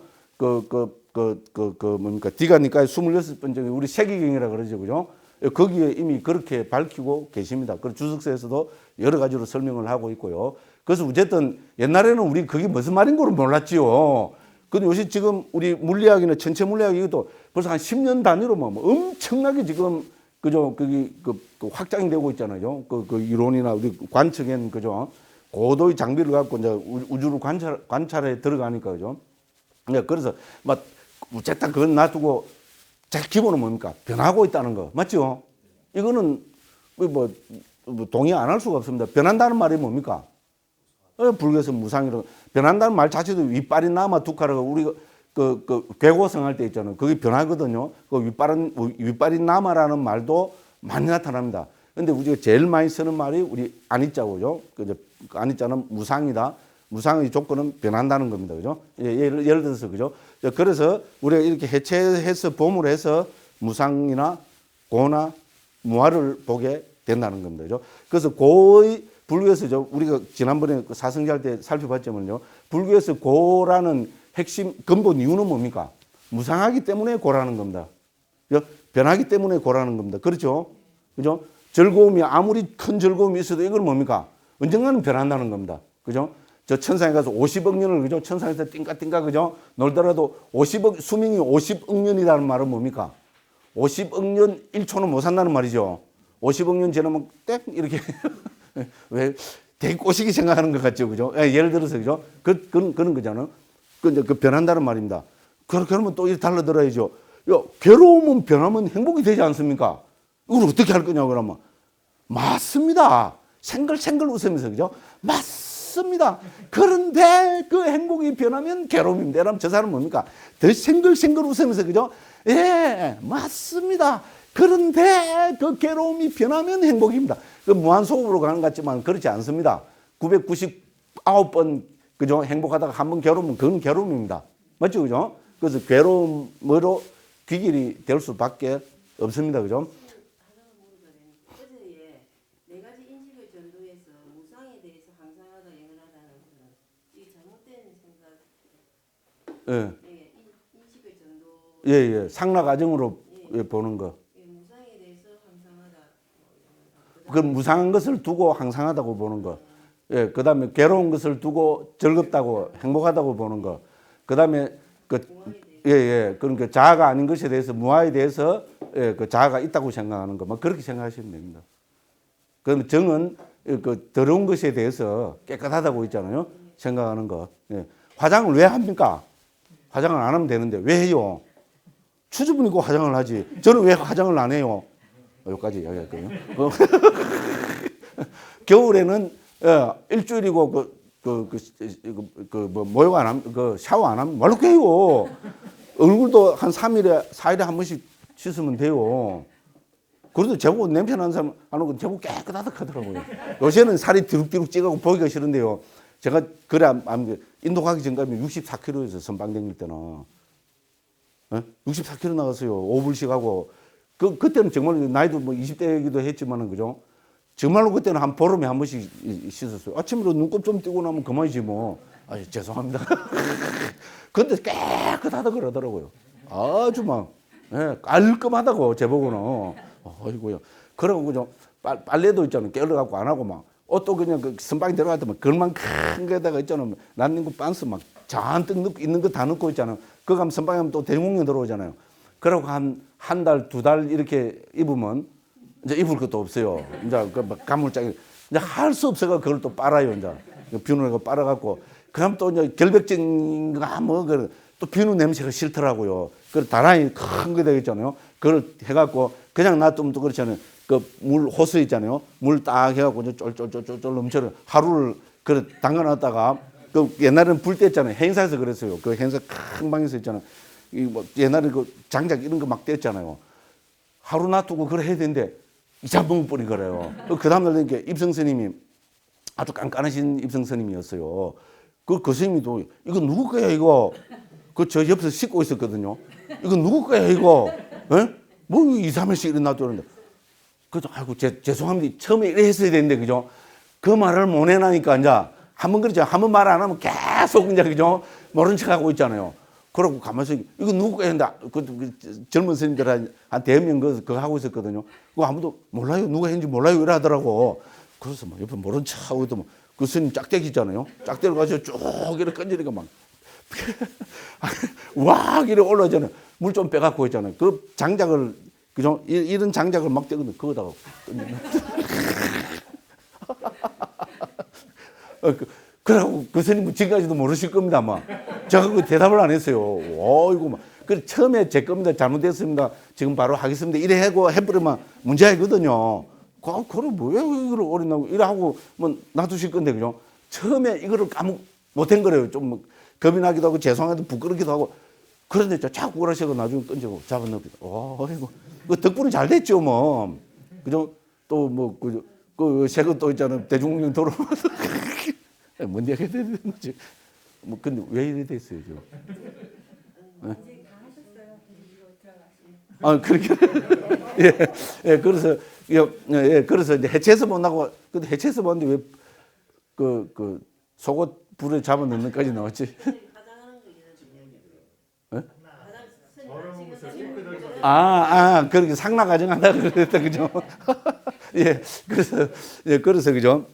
뭡니까? 디가니까의 26번째 우리 세기경이라 그러죠. 그죠? 거기에 이미 그렇게 밝히고 계십니다. 그 주석서에서도 여러 가지로 설명을 하고 있고요. 그래서 어쨌든 옛날에는 우리 그게 무슨 말인 걸 몰랐지요. 근데 요새 지금 우리 물리학이나 전체 물리학 이것도 벌써 한 10년 단위로 뭐 엄청나게 지금 그죠? 그게 그 확장이 되고 있잖아요. 그 이론이나 우리 관측엔 그죠? 고도의 장비를 갖고 이제 우주를 관찰에 들어가니까 그죠? 그래서 막 어쨌든 그건 놔두고 제 기본은 뭡니까? 변하고 있다는 거 맞죠? 이거는 뭐 동의 안 할 수가 없습니다. 변한다는 말이 뭡니까? 불교에서 무상이라고 변한다는 말 자체도 윗발이 남아 두카라고 우리가 그 괴고성 할 때 있잖아요. 그게 변하거든요. 그 윗발이 남아라는 말도 많이 나타납니다. 근데 우리가 제일 많이 쓰는 말이 우리 아니자고죠. 그죠? 아니자는 무상이다. 무상의 조건은 변한다는 겁니다. 그죠? 예를 들어서, 그죠? 그래서 우리가 이렇게 해체해서 봄으로 해서 무상이나 고나 무아를 보게 된다는 겁니다. 그죠? 그래서 고의 불교에서 우리가 지난번에 사성제할 때 살펴봤지만요. 불교에서 고라는 핵심 근본 이유는 뭡니까? 무상하기 때문에 고라는 겁니다. 그죠? 변하기 때문에 고라는 겁니다. 그렇죠? 그죠? 즐거움이 아무리 큰 즐거움이 있어도 이건 뭡니까? 언젠가는 변한다는 겁니다. 그죠? 저 천상에 가서 50억 년을 그죠? 천상에서 띵까띵까 그죠? 놀더라도 50억 수명이 50억 년이라는 말은 뭡니까? 50억 년 1초는 못 산다는 말이죠. 50억 년 지나면 땡 이렇게 왜 되게 꼬시기 생각하는 것 같죠, 그죠? 예를 들어서 그죠? 그런 거잖아요. 그 변한다는 말입니다. 그러면 또 이렇게 달라들어야죠. 야, 괴로움은 변하면 행복이 되지 않습니까? 이걸 어떻게 할 거냐고 그러면 맞습니다. 생글생글 웃으면서 그죠? 맞습니다. 그런데 그 행복이 변하면 괴로움입니다. 그럼 저 사람은 뭡니까? 더 생글생글 웃으면서 그죠? 예, 맞습니다. 그런데 그 괴로움이 변하면 행복입니다. 그 무한소급으로 가는 것 같지만 그렇지 않습니다. 999번 그죠? 행복하다가 한 번 괴로우면 그건 괴로움입니다. 맞죠? 그죠? 그래서 괴로움으로 귀결이 될 수밖에 없습니다. 그죠? 네 가지 인식의 전도에서 무상에 대해서 항상하다 영원하다는 것은 이 잘못된 생각. 예. 인식의 전도. 예. 상라 과정으로 보는 거. 무상에 대해서 항상하다. 그 무상한 것을 두고 항상하다고 보는 거. 예. 그다음에 괴로운 것을 두고 즐겁다고 행복하다고 보는 거. 그다음에 그러니까 자아가 아닌 것에 대해서 무아에 대해서 예, 그 자아가 있다고 생각하는 거, 뭐 그렇게 생각하시면 됩니다. 그럼 정은 그 더러운 것에 대해서 깨끗하다고 있잖아요. 생각하는 거. 예. 화장을 왜 합니까? 화장을 안 하면 되는데 왜 해요? 추주분 입고 화장을 하지. 저는 왜 화장을 안 해요? 여기까지 이야기할게요. 겨울에는 일주일이고 뭐 모욕 안 하면 샤워 안 하면 말로 깨요. 얼굴도 한 3일에 4일에 한 번씩 씻으면 돼요. 그래도 제법 냄새 나는 사람 하는 건 제법 깨끗하다 하더라고요. 요새는 살이 뒤룩뒤룩 찌고 보기가 싫은데요. 제가 그래 인도 가기 전까지 64kg에서 선방 다닐 때는 64kg 나갔어요. 5불씩 하고 그때는 정말 나이도 뭐 20대이기도 했지만은 그죠? 정말로 그때는 한 보름에 한 번씩 씻었어요. 아침으로 눈곱 좀 뜨고 나면 그만이지 뭐. 아 죄송합니다. 근데 깨끗하다 그러더라고요. 아주 막 깔끔하다고 제보고는. 어이구요. 그러고 그죠? 빨래도 있잖아요. 깨어갖고 안 하고 막 옷도 그냥 그 선방에 들어갔더만 그만 큰 게다가 있잖아요. 난닝구 반스 막 잔뜩 넣고 있는 거 다 넣고 있잖아요. 그거 가면 선방에 하면 또 대공령 들어오잖아요. 그러고 한 달, 2달 이렇게 입으면 이제 입을 것도 없어요. 이제 그 막 가물짝이 이제 할 수 없어가 그걸 또 빨아요. 이제 비누를 빨아갖고 그럼 또 이제 결백증인가 뭐 또 비누 냄새가 싫더라고요. 그 다라이 큰 거 되겠잖아요. 그걸 해갖고 그냥 놔두면 또 그렇잖아요. 그 물 호스 있잖아요. 물 딱 해갖고 이제 쫄쫄쫄쫄 넘쳐요. 하루를 그 담가놨다가 그 옛날에는 불 뗐잖아요. 행사에서 그랬어요. 그 행사 큰 방에서 있잖아요. 이 뭐 옛날에 그 장작 이런 거 막 뗐잖아요. 하루 놔두고 그걸 해야 되는데 이자봉뿌리 그래요. 그 다음날 되니까 입성 스님이 아주 깐깐하신 입성 스님이었어요. 그 스님이도 이거 누구 거야 이거? 그 저 옆에서 씻고 있었거든요. 이거 누구 거야 이거? 에? 뭐 2, 3일씩 이래 놔두는데. 그래서 아이고 죄송합니다. 처음에 이래 했어야 되는데 그죠? 그 말을 못 해나니까 이제 한번 그러죠. 한번 말 안 하면 계속 이제 그죠? 모른 척하고 있잖아요. 그러고 가만있어 이거 누구 거야 했는데 그 젊은 스님들 한 대여 명 그거 하고 있었거든요. 그거 아무도 몰라요. 누가 했는지 몰라요. 이래 하더라고. 그래서 막 옆에 모른 척하고 있더만 그 스님 짝대기 있잖아요. 짝대기를 가지고 쭉 이렇게 건지니까 막 와 이래 올라오잖아요. 물 좀 빼갖고 있잖아요. 그 장작을 그죠? 이런 장작을 막 떼거든. 그거다가 그러고 그 스님은 지금까지도 모르실 겁니다, 아마. 제가 그 대답을 안 했어요. 어이구 막. 그 처음에 제 겁니다. 잘못됐습니다. 지금 바로 하겠습니다. 이래 하고 해버리면 문제이거든요. 그럼 왜 이걸 어린다고 이래 하고 뭐 놔두실 건데 그죠? 처음에 이거를 못한 거래요. 좀 겁이 나기도 하고 죄송하기도 부끄럽기도 하고 그런데 자꾸 그러시고 나중에 던지고 잡아넣기도. 어이구 그 덕분에 잘 됐죠 뭐. 그죠? 또 뭐 그 새거 또 있잖아요. 대중운영 돌아오면서 뭔 얘기가 되는 거지? 뭐 근데 왜 이래 됐어요 지금? 네? 아 그렇게 예 그래서 그래서 이제 해체해서 본다고 근데 해체해서 보는데 왜 그 속옷 불에 잡아 넣는까지 나왔지? 그렇게 상나 가정한다 그랬다 그죠? 그래서 그죠?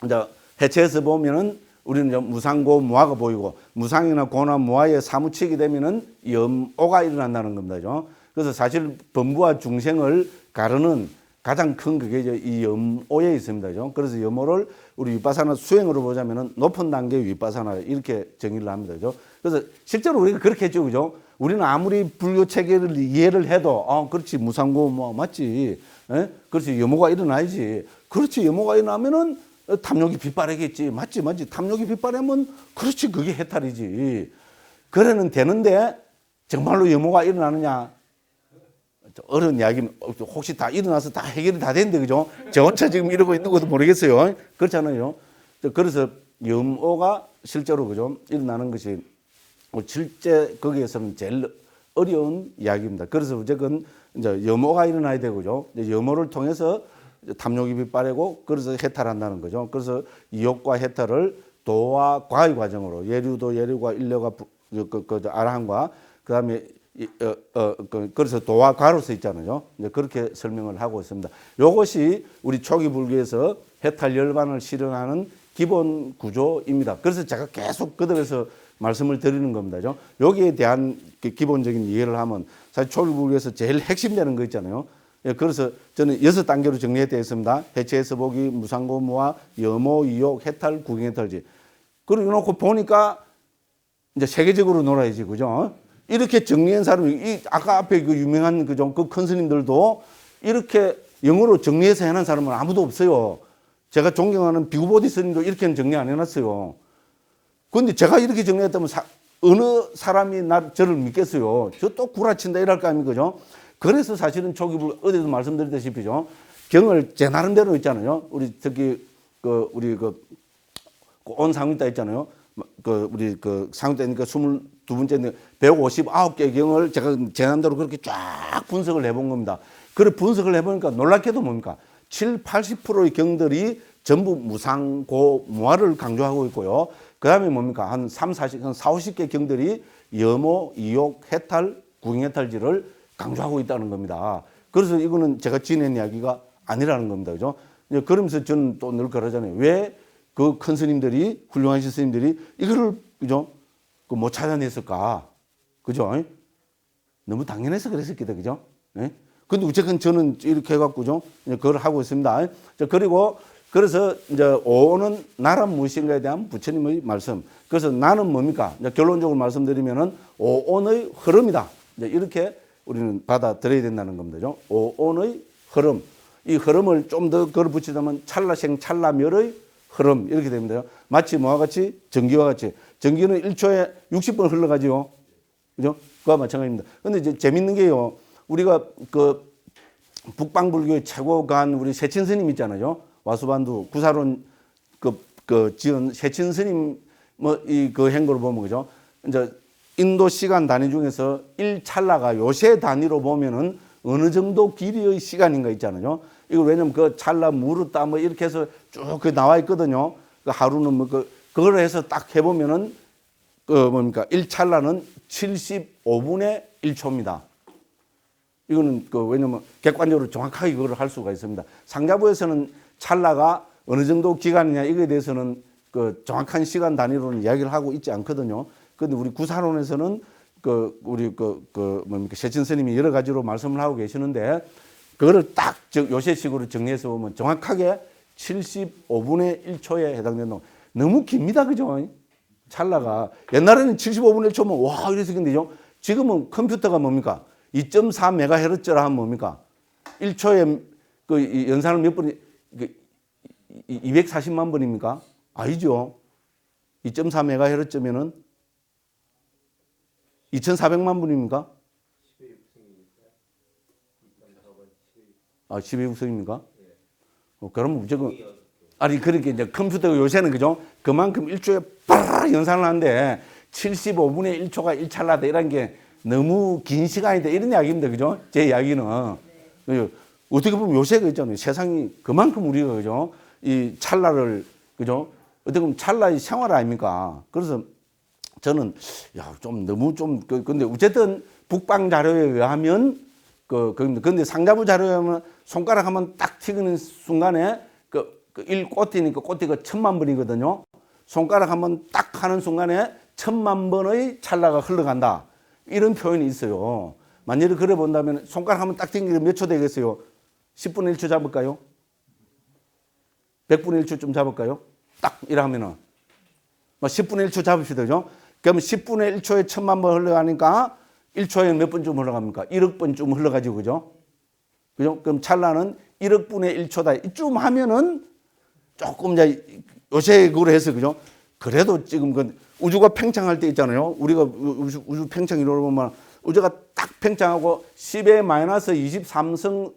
이제 해체해서 보면은 우리는 이제 무상고 무화가 보이고 무상이나 고나 무화에 사무치게 되면은 염오가 일어난다는 겁니다. 그죠? 그래서 사실 범부와 중생을 가르는 가장 큰 그게 이제 이 염오에 있습니다. 그죠? 그래서 염오를 우리 윗바사나 수행으로 보자면은 높은 단계 윗바사나 이렇게 정의를 합니다. 그죠? 그래서 실제로 우리가 그렇게 했죠. 그죠? 우리는 아무리 불교 체계를 이해를 해도 그렇지 무상고 뭐 맞지. 에? 그렇지 염오가 일어나야지. 그렇지 염오가 일어나면은 탐욕이 빗발하겠지. 맞지. 탐욕이 빗발하면 그렇지 그게 해탈이지. 그래는 되는데 정말로 염오가 일어나느냐. 어려운 이야기는 혹시 다 일어나서 다 해결이 다 됐는데 그죠? 저 혼자 지금 이러고 있는 것도 모르겠어요. 그렇잖아요. 그래서 염오가 실제로 그죠? 일어나는 것이 실제 거기에서는 제일 어려운 이야기입니다. 그래서 어쨌건 이제 염오가 일어나야 되고 그죠? 염오를 통해서 탐욕이 빗발하고 그래서 해탈한다는 거죠. 그래서 이욕과 해탈을 도와 과의 과정으로 예류도 예류가 인려가 아라한과 그다음에 그래서 도와 과로서 있잖아요. 이제 그렇게 설명을 하고 있습니다. 이것이 우리 초기 불교에서 해탈 열반을 실현하는 기본 구조입니다. 그래서 제가 계속 거듭해서 말씀을 드리는 겁니다. 여기에 대한 기본적인 이해를 하면 사실 초일국에서 제일 핵심되는 거 있잖아요. 예, 그래서 저는 6단계로 정리되어 있습니다. 해체해서 보기, 무상고, 무화, 염호, 이욕, 해탈, 구경해탈지. 그리고 놓고 보니까 이제 세계적으로 놀아야지, 그죠? 이렇게 정리한 사람이, 아까 앞에 그 유명한 그 큰 스님들도 이렇게 영어로 정리해서 해놓은 사람은 아무도 없어요. 제가 존경하는 비구보디 스님도 이렇게는 정리 안 해놨어요. 그런데 제가 이렇게 정리했다면 어느 사람이 저를 믿겠어요? 저 또 구라친다 이럴 거 아닙니까, 그죠? 그래서 사실은 초기부 어디도 말씀드렸다시피죠. 경을 제 나름대로 있잖아요. 우리 특히 우리 온 상위다 있잖아요. 우리 상위다니까 22번째 159개 경을 제가 제 나름대로 그렇게 쫙 분석을 해본 겁니다. 그래 분석을 해보니까 놀랍게도 뭡니까? 80%의 경들이 전부 무상, 고, 무화를 강조하고 있고요. 그 다음에 뭡니까? 한 40개 경들이 염호, 이욕, 해탈, 구경해탈지를 강조하고 있다는 겁니다. 그래서 이거는 제가 지낸 이야기가 아니라는 겁니다. 그죠? 그러면서 저는 또 늘 그러잖아요. 왜 그 큰 스님들이, 훌륭하신 스님들이 이거를, 그죠? 못 찾아냈을까? 그죠? 너무 당연해서 그랬었겠다. 그죠? 예? 근데 어쨌든 저는 이렇게 해갖고죠. 그걸 하고 있습니다. 그리고 그래서 이제 오는 나란 무엇인가에 대한 부처님의 말씀. 그래서 나는 뭡니까? 이제 결론적으로 말씀드리면은 오온의 흐름이다. 이제 이렇게 우리는 받아들여야 된다는 겁니다. 오온의 흐름. 이 흐름을 좀 더 걸어 붙이자면 찰나생 찰나멸의 흐름. 이렇게 됩니다. 마치 뭐와 같이? 전기와 같이. 전기는 1초에 60번 흘러가지요. 그죠? 그와 마찬가지입니다. 근데 이제 재밌는 게요. 우리가 북방불교의 최고간 우리 세친 스님 있잖아요. 와수반두 구사론 지은 세친 스님 그 행보를 보면 그죠? 이제 인도 시간 단위 중에서 1찰나가 요새 단위로 보면은 어느 정도 길이의 시간인가 있잖아요. 이거 왜냐면 그 찰나 무르따 이렇게 해서 쭉 나와 있거든요. 그 하루는 그걸 해서 딱 해보면은 뭡니까? 1찰나는 75분의 1초입니다. 이거는 왜냐면 객관적으로 정확하게 그걸 할 수가 있습니다. 상자부에서는 찰나가 어느 정도 기간이냐 이거에 대해서는 정확한 시간 단위로는 이야기를 하고 있지 않거든요. 그런데 우리 구사론에서는 우리 뭡니까? 세친 스님이 여러 가지로 말씀을 하고 계시는데 그거를 딱 요새식으로 정리해서 보면 정확하게 75분의 1초에 해당된다. 너무 깁니다. 그죠? 찰나가. 옛날에는 75분의 1초면 와, 이래서 근데죠. 지금은 컴퓨터가 뭡니까? 2.4MHz라 하면 뭡니까? 1초에 연산을 몇 번이 240만 번입니까? 아니죠. 2.4MHz면은 2,400만 번입니까? 10의 육성입니까? 그러면 무조건 아니 그렇게 이제 컴퓨터가 요새는 그죠? 그만큼 1초에 빠르르 연산을 하는데 75분의 1초가 1찰나다 이런 게 너무 긴 시간이다 이런 이야기입니다. 그죠? 제 이야기는. 네. 어떻게 보면 요새가 있잖아요. 세상이 그만큼 우리가 그죠? 이 찰나를 그죠? 어떻게 보면 찰나의 생활 아닙니까? 그래서 저는 좀 너무 근데 어쨌든 북방 자료에 의하면 근데 상자부 자료에 의하면 손가락 한번 딱 튀기는 순간에 1꼬띠니까 꼬띠가 1000만 번이거든요. 손가락 한번 딱 하는 순간에 1000만 번의 찰나가 흘러간다. 이런 표현이 있어요. 만약에 그래 본다면 손가락 한번 딱 튕기면 몇 초 되겠어요? 10분의 1초 잡을까요? 100분의 1초쯤 잡을까요? 딱 이러면은 10분의 1초 잡읍시다. 그죠? 그러면 10분의 1초에 1000만 번 흘러가니까 1초에 몇 번쯤 흘러갑니까? 1억 번쯤 흘러가지고 그죠? 그죠? 그럼 찰나는 1억 분의 1초다. 이쯤 하면은 조금 이제 요새 그걸 해서 그죠? 그래도 지금 우주가 팽창할 때 있잖아요. 우리가 우주 팽창 이론을 보면 우주가 딱 팽창하고 10의 마이너스 23성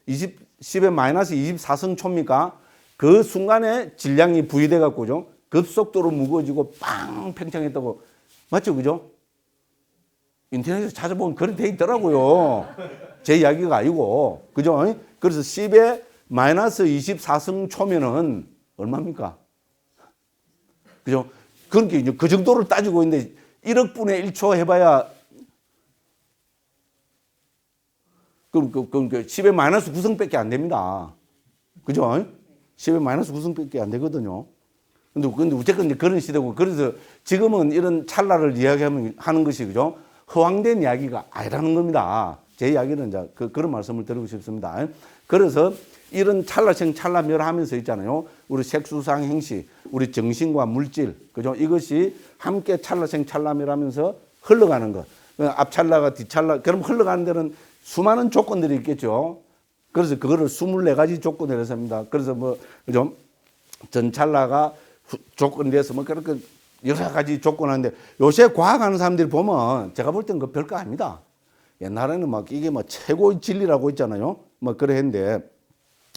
10의 마이너스 24성 초입니까? 그 순간에 질량이 부위돼 갖고죠. 급속도로 무거워지고 빵 팽창했다고. 맞죠? 그죠? 인터넷에서 찾아보면 그렇게 돼 있더라고요. 제 이야기가 아니고. 그죠? 그래서 10의 마이너스 24성 초면은 얼마입니까? 그죠? 그렇게 이제 그 정도를 따지고 있는데 1억 분의 1초 해봐야 그럼 10의 마이너스 9성밖에 안 됩니다. 그죠? 10의 마이너스 9성밖에 안 되거든요. 근데 어쨌든 이제 그런 시대고 그래서 지금은 이런 찰나를 이야기하는 것이 그죠? 허황된 이야기가 아니라는 겁니다. 제 이야기는 이제 그런 말씀을 드리고 싶습니다. 그래서 이런 찰나생 찰나멸하면서 있잖아요. 우리 색수상 행시, 우리 정신과 물질, 그죠? 이것이 함께 찰나생 찰나멸하면서 흘러가는 것. 앞 찰나가 뒤 찰나, 그럼 흘러가는 데는 수많은 조건들이 있겠죠. 그래서 그거를 24가지 조건을 해서 합니다. 그래서 뭐, 그죠? 전 찰나가 조건이 돼서 뭐 그렇게 여러 가지 조건하는데 요새 과학하는 사람들이 보면 제가 볼 땐 그 별거 아닙니다. 옛날에는 막 이게 뭐 최고의 진리라고 있잖아요. 뭐 그래 했는데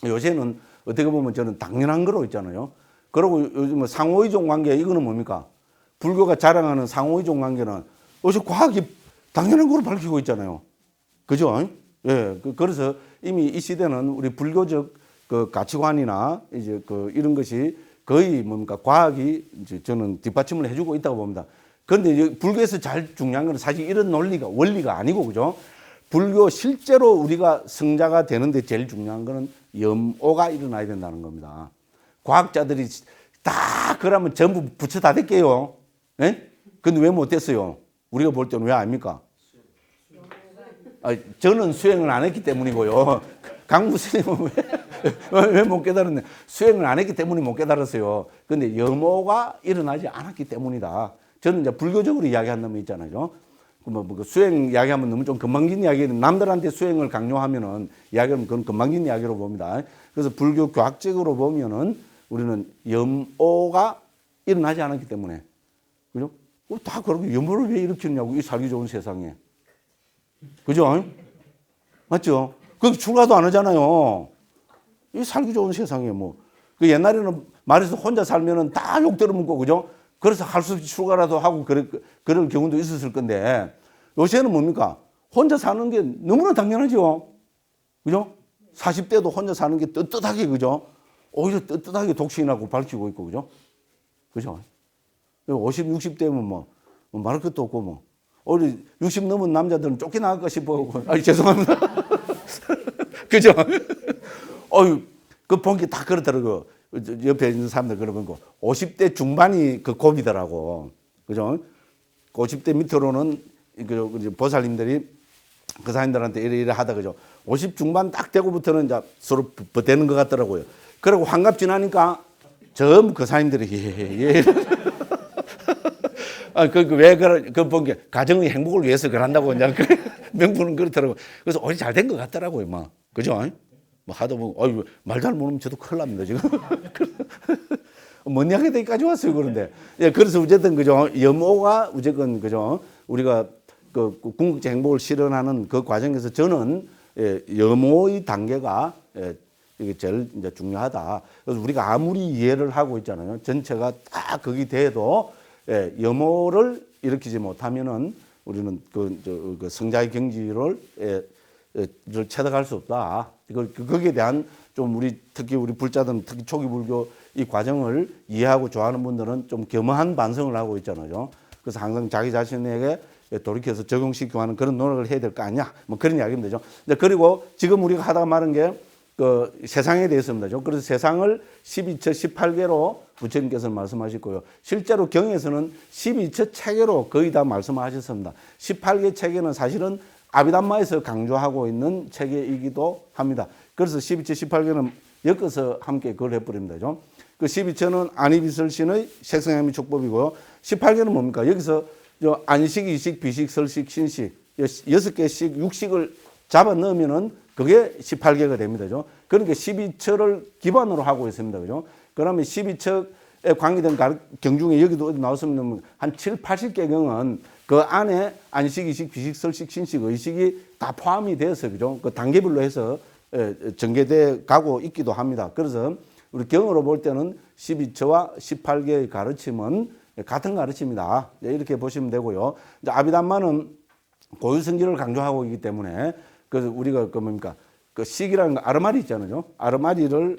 요새는 어떻게 보면 저는 당연한 거로 있잖아요. 그리고 요즘 뭐 상호이종 관계 이거는 뭡니까? 불교가 자랑하는 상호이종 관계는 요새 과학이 당연한 거로 밝히고 있잖아요. 그죠? 예. 그래서 이미 이 시대는 우리 불교적 그 가치관이나 이제 그 이런 것이 거의 뭡니까? 과학이 이제 저는 뒷받침을 해주고 있다고 봅니다. 그런데 이제 불교에서 제일 중요한 건 사실 이런 논리가, 원리가 아니고, 그죠? 불교 실제로 우리가 성자가 되는데 제일 중요한 거는 염오가 일어나야 된다는 겁니다. 과학자들이 다 그러면 전부 부처 다 됐게요. 예? 근데 왜 못됐어요? 우리가 볼 때는 왜 아닙니까? 저는 수행을 안 했기 때문이고요. 강부 스님은 왜 못 깨달았냐? 수행을 안 했기 때문에 못 깨달았어요. 근데 염오가 일어나지 않았기 때문이다. 저는 이제 불교적으로 이야기한다면 있잖아요. 뭐 수행 이야기하면 너무 좀 건방진 이야기는 남들한테 수행을 강요하면은 이야기하면 그건 건방진 이야기로 봅니다. 그래서 불교 과학적으로 보면은 우리는 염오가 일어나지 않았기 때문에 그죠? 다 그러고 염오를 왜 일으키느냐고 이 살기 좋은 세상에. 그죠? 맞죠? 거기 출가도 안 하잖아요. 이 살기 좋은 세상에 뭐. 그 옛날에는 말해서 혼자 살면은 다 욕 들어먹고, 그죠? 그래서 할 수 없이 출가라도 하고 그럴 경우도 있었을 건데 요새는 뭡니까? 혼자 사는 게 너무나 당연하죠. 그죠? 40대도 혼자 사는 게 떳떳하게, 그죠? 오히려 떳떳하게 독신하고 밝히고 있고, 그죠? 그죠? 50, 60대면 뭐 말할 것도 없고 뭐. 우리 60 넘은 남자들은 쫓겨나갈까 싶어. 아니, 죄송합니다. 그죠? 그 본 게 다 그렇더라고요. 옆에 있는 사람들 그러는 거. 50대 중반이 그 고비더라고. 그죠? 50대 밑으로는 그 보살님들이 그 사람들한테 이래 하다, 그죠? 50 중반 딱 되고부터는 이제 서로 버대는 것 같더라고요. 그리고 환갑 지나니까 전부 그 사람들이 예. 그 본 게 가정의 행복을 위해서 그런다고 이제 명분은 그렇더라고요. 그래서 오히려 잘 된 것 같더라고요, 막. 그죠? 뭐 하도 뭐, 말도 안 모르면 저도 큰일 납니다, 지금. 뭔 이야기 되기까지 왔어요, 그런데. 예, 그래서 어쨌든, 그죠. 염오가 어쨌든, 그죠. 우리가 그 궁극적 행복을 실현하는 그 과정에서 저는 염오의 단계가 이게 제일 이제 중요하다. 그래서 우리가 아무리 이해를 하고 있잖아요. 전체가 다 거기 돼도 염오를 일으키지 못하면은 우리는 그 성자의 경지를 체득할 수 없다. 거기에 대한 좀 특히 우리 불자들은 특히 초기 불교 이 과정을 이해하고 좋아하는 분들은 좀 겸허한 반성을 하고 있잖아요. 그래서 항상 자기 자신에게 돌이켜서 적용시키고 하는 그런 노력을 해야 될 거 아니냐. 뭐 그런 이야기입니다. 그리고 지금 우리가 하다가 말한 게 그 세상에 대해서입니다. 그래서 세상을 12처 18개로 부처님께서 말씀하셨고요. 실제로 경에서는 12처 체계로 거의 다 말씀하셨습니다. 18개 체계는 사실은 아비담마에서 강조하고 있는 체계이기도 합니다. 그래서 12처 18개는 엮어서 함께 그걸 해버립니다. 그 12처는 안이비설신의 색성함이 촉법이고요. 18개는 뭡니까? 여기서 안식, 이식, 비식, 설식, 신식 6개씩 육식을 잡아 넣으면은 그게 18개가 됩니다. 그러니까 12처를 기반으로 하고 있습니다. 그죠? 그러면 12처에 관계된 경중에 여기도 어디 나왔으면 한 7, 80개경은 그 안에 안식, 이식, 비식, 설식, 신식, 의식이 다 포함이 돼서, 그죠? 그 단계별로 해서 전개돼 가고 있기도 합니다. 그래서 우리 경으로 볼 때는 12처와 18개의 가르침은 같은 가르침이다. 이렇게 보시면 되고요. 이제 아비담마는 고유성질을 강조하고 있기 때문에 그래서 우리가 그 식이라는 거 아르마리 있잖아요. 아르마리를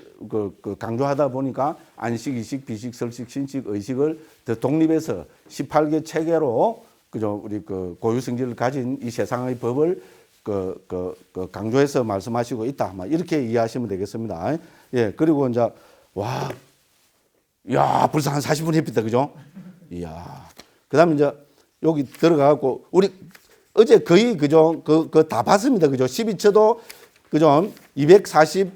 강조하다 보니까 안식, 이식, 비식, 설식, 신식, 의식을 더 독립해서 18개 체계로 그죠? 우리 그 고유성질을 가진 이 세상의 법을 강조해서 말씀하시고 있다. 막 이렇게 이해하시면 되겠습니다. 예, 그리고 이제 벌써 한 40분 했다, 그죠? 이야, 그다음에 이제 여기 들어가고 우리 어제 거의 그죠? 그 다 봤습니다. 그죠? 12처도 그죠? 240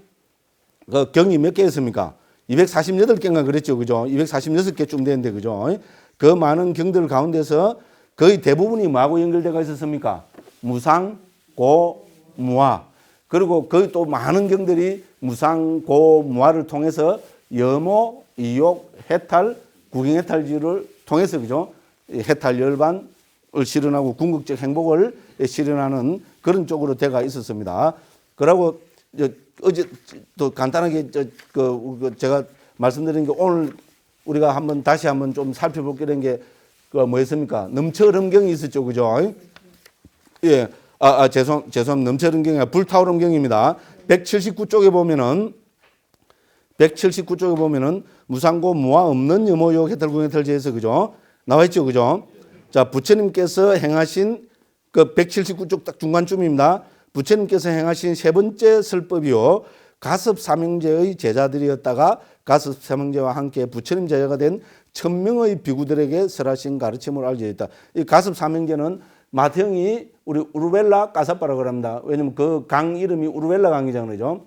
그 경이 몇 개였습니까? 248개인가 그랬죠. 그죠? 246개쯤 되는데 그죠? 그 많은 경들 가운데서 거의 대부분이 뭐하고 연결되어 있었습니까? 무상, 고, 무화. 그리고 거의 또 많은 경들이 무상, 고, 무화를 통해서 염호, 이욕, 해탈, 구경해탈지를 통해서 그죠? 해탈 열반을 실현하고 궁극적 행복을 실현하는 그런 쪽으로 돼가 있었습니다. 그러고 어제 또 간단하게 제가 말씀드린 게 오늘 우리가 한번 다시 한번 좀 살펴볼 게 된 게 그 뭐였습니까? 넘쳐름경이 있었죠, 그죠? 예, 죄송합니다. 넘쳐름경이 아니라 불타오름경입니다. 179쪽에 보면은 무상고 무화 없는 염호욕 해탈궁해탈지에서 그죠? 나와 있죠, 그죠? 자, 부처님께서 행하신 그 179쪽 딱 중간쯤입니다. 부처님께서 행하신 세 번째 설법이요. 가섭 삼형제의 제자들이었다가 가섭 삼형제와 함께 부처님 제자가 된 1000명의 비구들에게 설하신 가르침을 알려졌다. 이 가섭 삼형제는 마태형이 우리 우르벨라 까사빠라고 합니다. 왜냐면 그 강 이름이 우르벨라 강이잖아요. 그죠?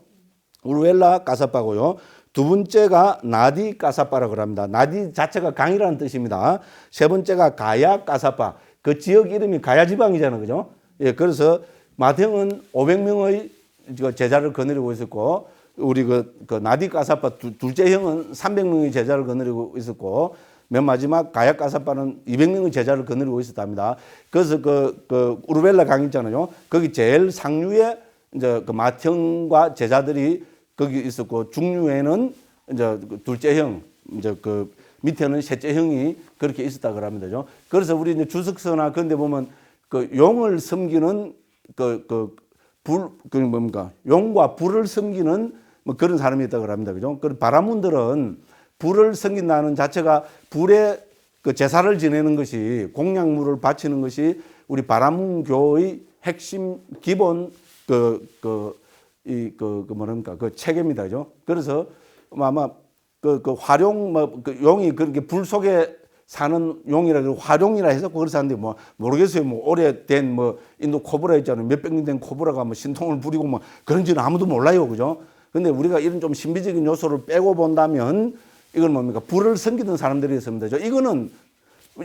우르벨라 까사빠고요. 두 번째가 나디 까사빠라고 합니다. 나디 자체가 강이라는 뜻입니다. 세 번째가 가야 까사빠. 그 지역 이름이 가야 지방이잖아요. 그죠? 예, 그래서 마태형은 500명의 제자를 거느리고 있었고, 우리 그 나디 까사빠 둘째 형은 300명의 제자를 거느리고 있었고, 맨 마지막 가야 까사빠는 200명의 제자를 거느리고 있었답니다. 그래서 그 우르벨라 강 있잖아요. 거기 제일 상류에 이제 그 마태형과 제자들이 거기 있었고, 중류에는 이제 둘째 형, 이제 그 밑에는 셋째 형이 그렇게 있었다 그럽니다. 그래서 우리 이제 주석서나 그런 데 보면 그 용을 섬기는 뭡니까? 용과 불을 섬기는 뭐 그런 사람이 있다고 합니다. 그죠? 그 바라문들은 불을 섬긴다는 자체가 불에 그 제사를 지내는 것이, 공양물을 바치는 것이 우리 바라문교의 핵심 기본 뭐랍니까? 그 체계입니다. 그죠? 그래서 아마 그 화룡 그 용이 그렇게 불 속에 사는 용이라 그러고 화룡이라 해서 그래서 하는데 뭐 모르겠어요. 뭐 오래된 뭐 인도 코브라 있잖아요. 몇백 년 된 코브라가 뭐 신통을 부리고 뭐 그런지는 아무도 몰라요. 그죠? 근데 우리가 이런 좀 신비적인 요소를 빼고 본다면 이건 뭡니까? 불을 섬기던 사람들이 있습니다. 이거는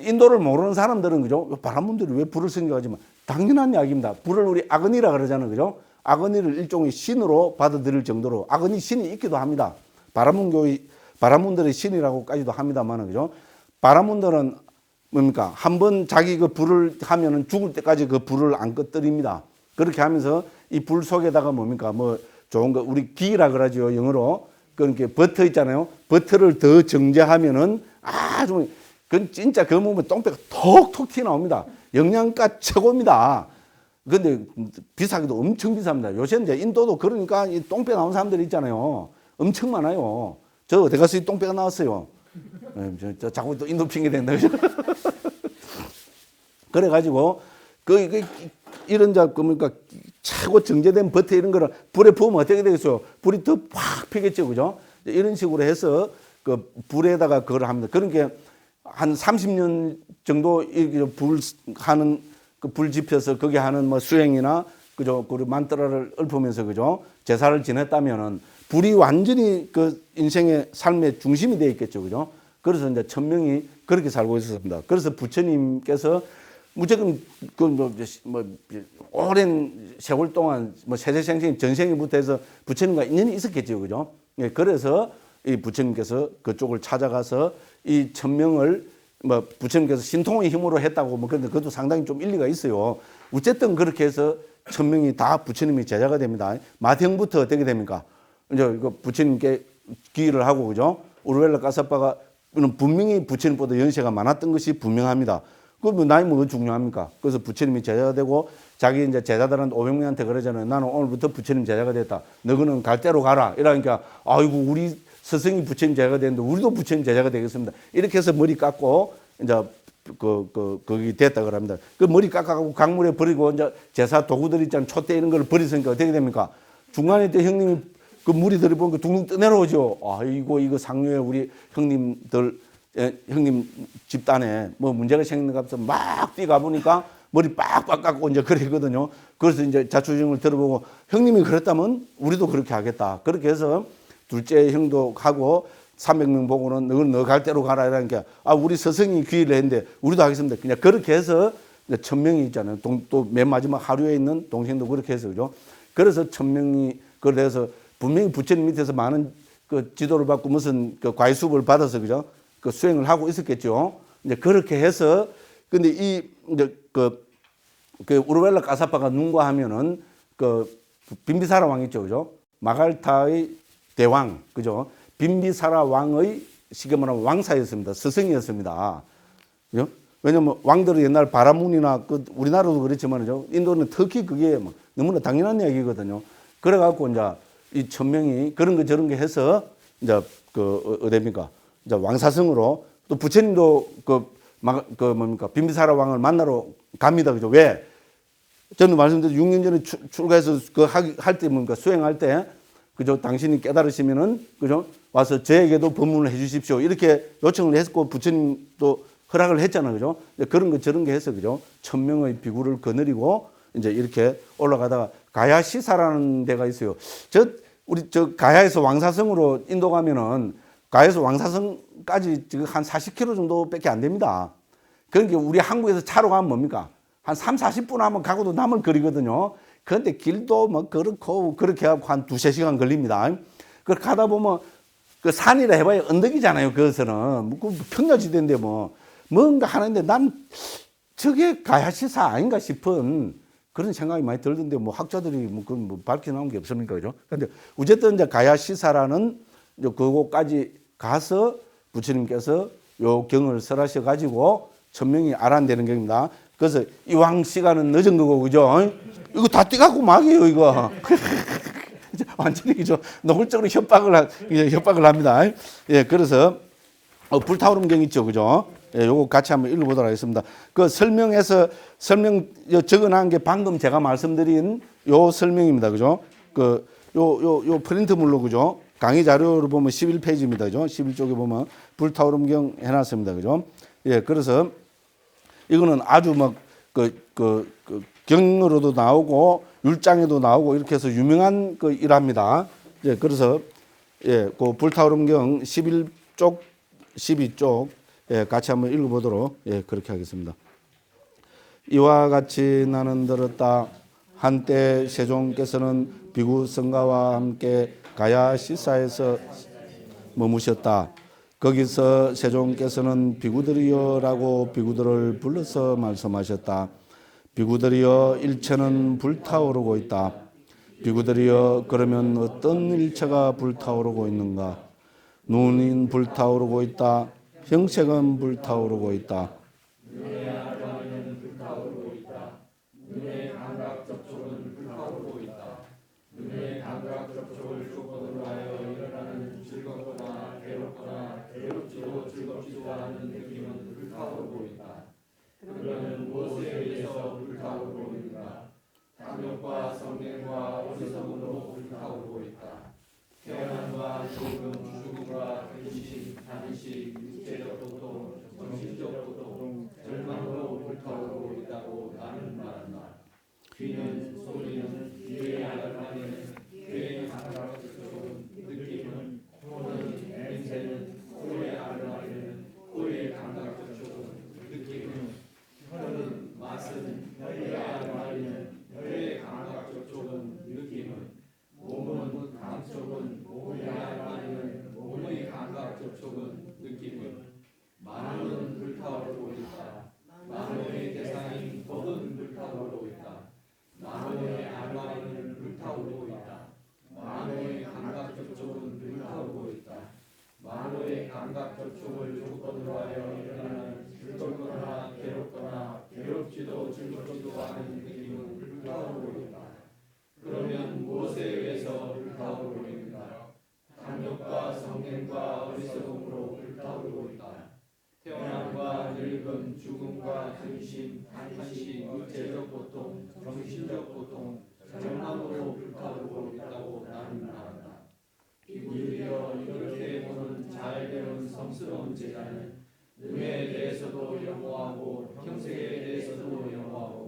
인도를 모르는 사람들은 그죠? 바람분들이 왜 불을 섬겨가지만 당연한 이야기입니다. 불을 우리 아그니라 그러잖아요. 그죠? 아그니를 일종의 신으로 받아들일 정도로 아그니 신이 있기도 합니다. 바라문들의 신이라고까지도 합니다만, 그죠? 바라문들은 뭡니까? 한번 자기 그 불을 하면은 죽을 때까지 그 불을 안 꺼뜨립니다. 그렇게 하면서 이 불 속에다가 뭡니까? 뭐 좋은 거, 우리 기라 그러죠. 영어로. 그렇게 버터 있잖아요. 버터를 더 정제하면은 아주, 그건 진짜 그 보면 똥배가 톡톡 튀어나옵니다. 영양가 최고입니다. 근데 비싸기도 엄청 비쌉니다. 요새 이제 인도도 그러니까 이 똥배 나온 사람들이 있잖아요. 엄청 많아요. 저 어디 가서 이 똥배가 나왔어요. 저 자꾸 또 인도 핑계 댄다. 그래가지고, 이런 그러니까 최고 정제된 버터 이런 거를 불에 부으면 어떻게 되겠어요? 불이 더 확 피겠죠. 그죠? 이런 식으로 해서 그 불에다가 그걸 합니다. 그러니까 한 30년 정도 불하는 그 불 지펴서 거기 하는 뭐 수행이나 그죠? 그 만트라를 읊으면서 그죠? 제사를 지냈다면은 불이 완전히 그 인생의 삶의 중심이 되어 있겠죠. 그죠? 그래서 이제 1000명이 그렇게 살고 있었습니다. 그래서 부처님께서 무조건 오랜 세월 동안 뭐 세세생생 전생에부터 해서 부처님과 인연이 있었겠죠. 그죠? 예, 그래서 이 부처님께서 그쪽을 찾아가서 이 1000명을 뭐 부처님께서 신통의 힘으로 했다고 뭐 그런데 그것도 상당히 좀 일리가 있어요. 어쨌든 그렇게 해서 1000명이 다 부처님이 제자가 됩니다. 마태형부터 어떻게 됩니까? 이제 이거 부처님께 기의를 하고 그죠? 우르벨라 까사빠가 분명히 부처님보다 연세가 많았던 것이 분명합니다. 그럼 나이 뭐가 중요합니까? 그래서 부처님이 제자가 되고 자기 이제 제자들한테 500명한테 그러잖아요. 나는 오늘부터 부처님 제자가 됐다. 너희는 갈 대로 가라. 이러니까 아이고 우리 스승이 부처님 제자가 되는데 우리도 부처님 제자가 되겠습니다. 이렇게 해서 머리 깎고 이제 거기 됐다 그럽니다. 그 머리 깎아가고 강물에 버리고 이제 제사 도구들 있잖아요. 촛대 이런 걸 버리니까 어떻게 됩니까? 중간에 때 형님이 그 물이 들어보니까 둥둥 떠내려오죠. 아이고 이거 상류에 우리 형님들 형님 집단에 뭐 문제가 생기는가 해서 막 뛰가 보니까 머리 빡빡 깎고 이제 그랬거든요. 그래서 이제 자초지종을 들어보고 형님이 그랬다면 우리도 그렇게 하겠다. 그렇게 해서 둘째 형도 하고 300명 보고는 너는 너 갈 대로 가라 이러니까 우리 스승이 기회를 했는데 우리도 하겠습니다. 그냥 그렇게 해서 1000명이 있잖아요. 또 맨 마지막 하루에 있는 동생도 그렇게 해서 그죠. 그래서 1000명이 그래서 분명히 부처님 밑에서 많은 그 지도를 받고 무슨 그 과외수업을 받아서 그죠. 그 수행을 하고 있었겠죠. 이제 그렇게 해서 근데 이제 그 우르벨라 까사파가 누군가 하면은 그 빈비사라 왕 있죠, 그죠? 마갈타의 대왕, 그죠? 빈비사라 왕의 쉽게 말하면 왕사였습니다. 스승이었습니다. 그죠? 왜냐면 왕들은 옛날 바라문이나 우리나라도 그렇지만요. 인도는 특히 그게 뭐 너무나 당연한 이야기거든요. 그래갖고 이제 이 1000명이 그런 거 저런 거 해서 이제 어디입니까? 이제 왕사성으로 또 부처님도 뭡니까? 빈비사라 왕을 만나러 갑니다. 그죠? 왜? 저는 말씀드린 6년 전에 출가해서 할 때 뭡니까? 수행할 때, 그죠? 당신이 깨달으시면은, 그죠? 와서 저에게도 법문을 해 주십시오. 이렇게 요청을 했고, 부처님도 허락을 했잖아요. 그죠? 그런 거 저런 거 해서, 그죠? 1000명의 비구를 거느리고, 이제 이렇게 올라가다가 가야시사라는 데가 있어요. 우리 가야에서 왕사성으로 인도 가면은, 가야에서 왕사성까지 지금 한 40km 정도밖에 안 됩니다. 그러니까 우리 한국에서 차로 가면 뭡니까? 한 3, 40분 하면 가고도 남을 거리거든요. 그런데 길도 뭐 그렇고 그렇게 하고 한 2, 3시간 걸립니다. 그렇게 가다 보면 그 산이라 해봐야 언덕이잖아요. 그것은. 뭐 평야지대인데 뭔가 하는데 난 저게 가야시사 아닌가 싶은 그런 생각이 많이 들던데 학자들이 밝혀 나온 게 없습니까? 그죠? 근데 어쨌든 이제 가야시사라는 이제 그곳까지 가서 부처님께서 요 경을 설하셔 가지고 1000명이 알아내는 경입니다. 그래서 이왕 시간은 늦은 거고, 그죠? 이거 다 떼갖고 막이에요, 이거. 완전히, 그죠? 노골적으로 협박을 합니다. 예, 그래서, 불타오른 경 있죠, 그죠? 예, 요거 같이 한번 읽어보도록 하겠습니다. 그 설명 적어놓은 게 방금 제가 말씀드린 요 설명입니다, 그죠? 요 프린트물로, 그죠? 강의 자료를 보면 11페이지입니다, 그죠? 11쪽에 보면 불타오른 경 해놨습니다, 그죠? 예, 그래서, 이거는 아주 경으로도 나오고 율장에도 나오고 이렇게 해서 유명한 일합니다. 예, 그래서 예, 그 불타오른 경 11쪽, 12쪽 예, 같이 한번 읽어보도록 예, 그렇게 하겠습니다. 이와 같이 나는 들었다. 한때 세종께서는 비구 성가와 함께 가야시사에서 머무셨다. 거기서 세종께서는 비구들이여라고 비구들을 불러서 말씀하셨다. 비구들이여 일체는 불타오르고 있다. 비구들이여 그러면 어떤 일체가 불타오르고 있는가? 눈은 불타오르고 있다. 형색은 불타오르고 있다. 능에 대해서도 영호하고 형색에 대해서도 영호하고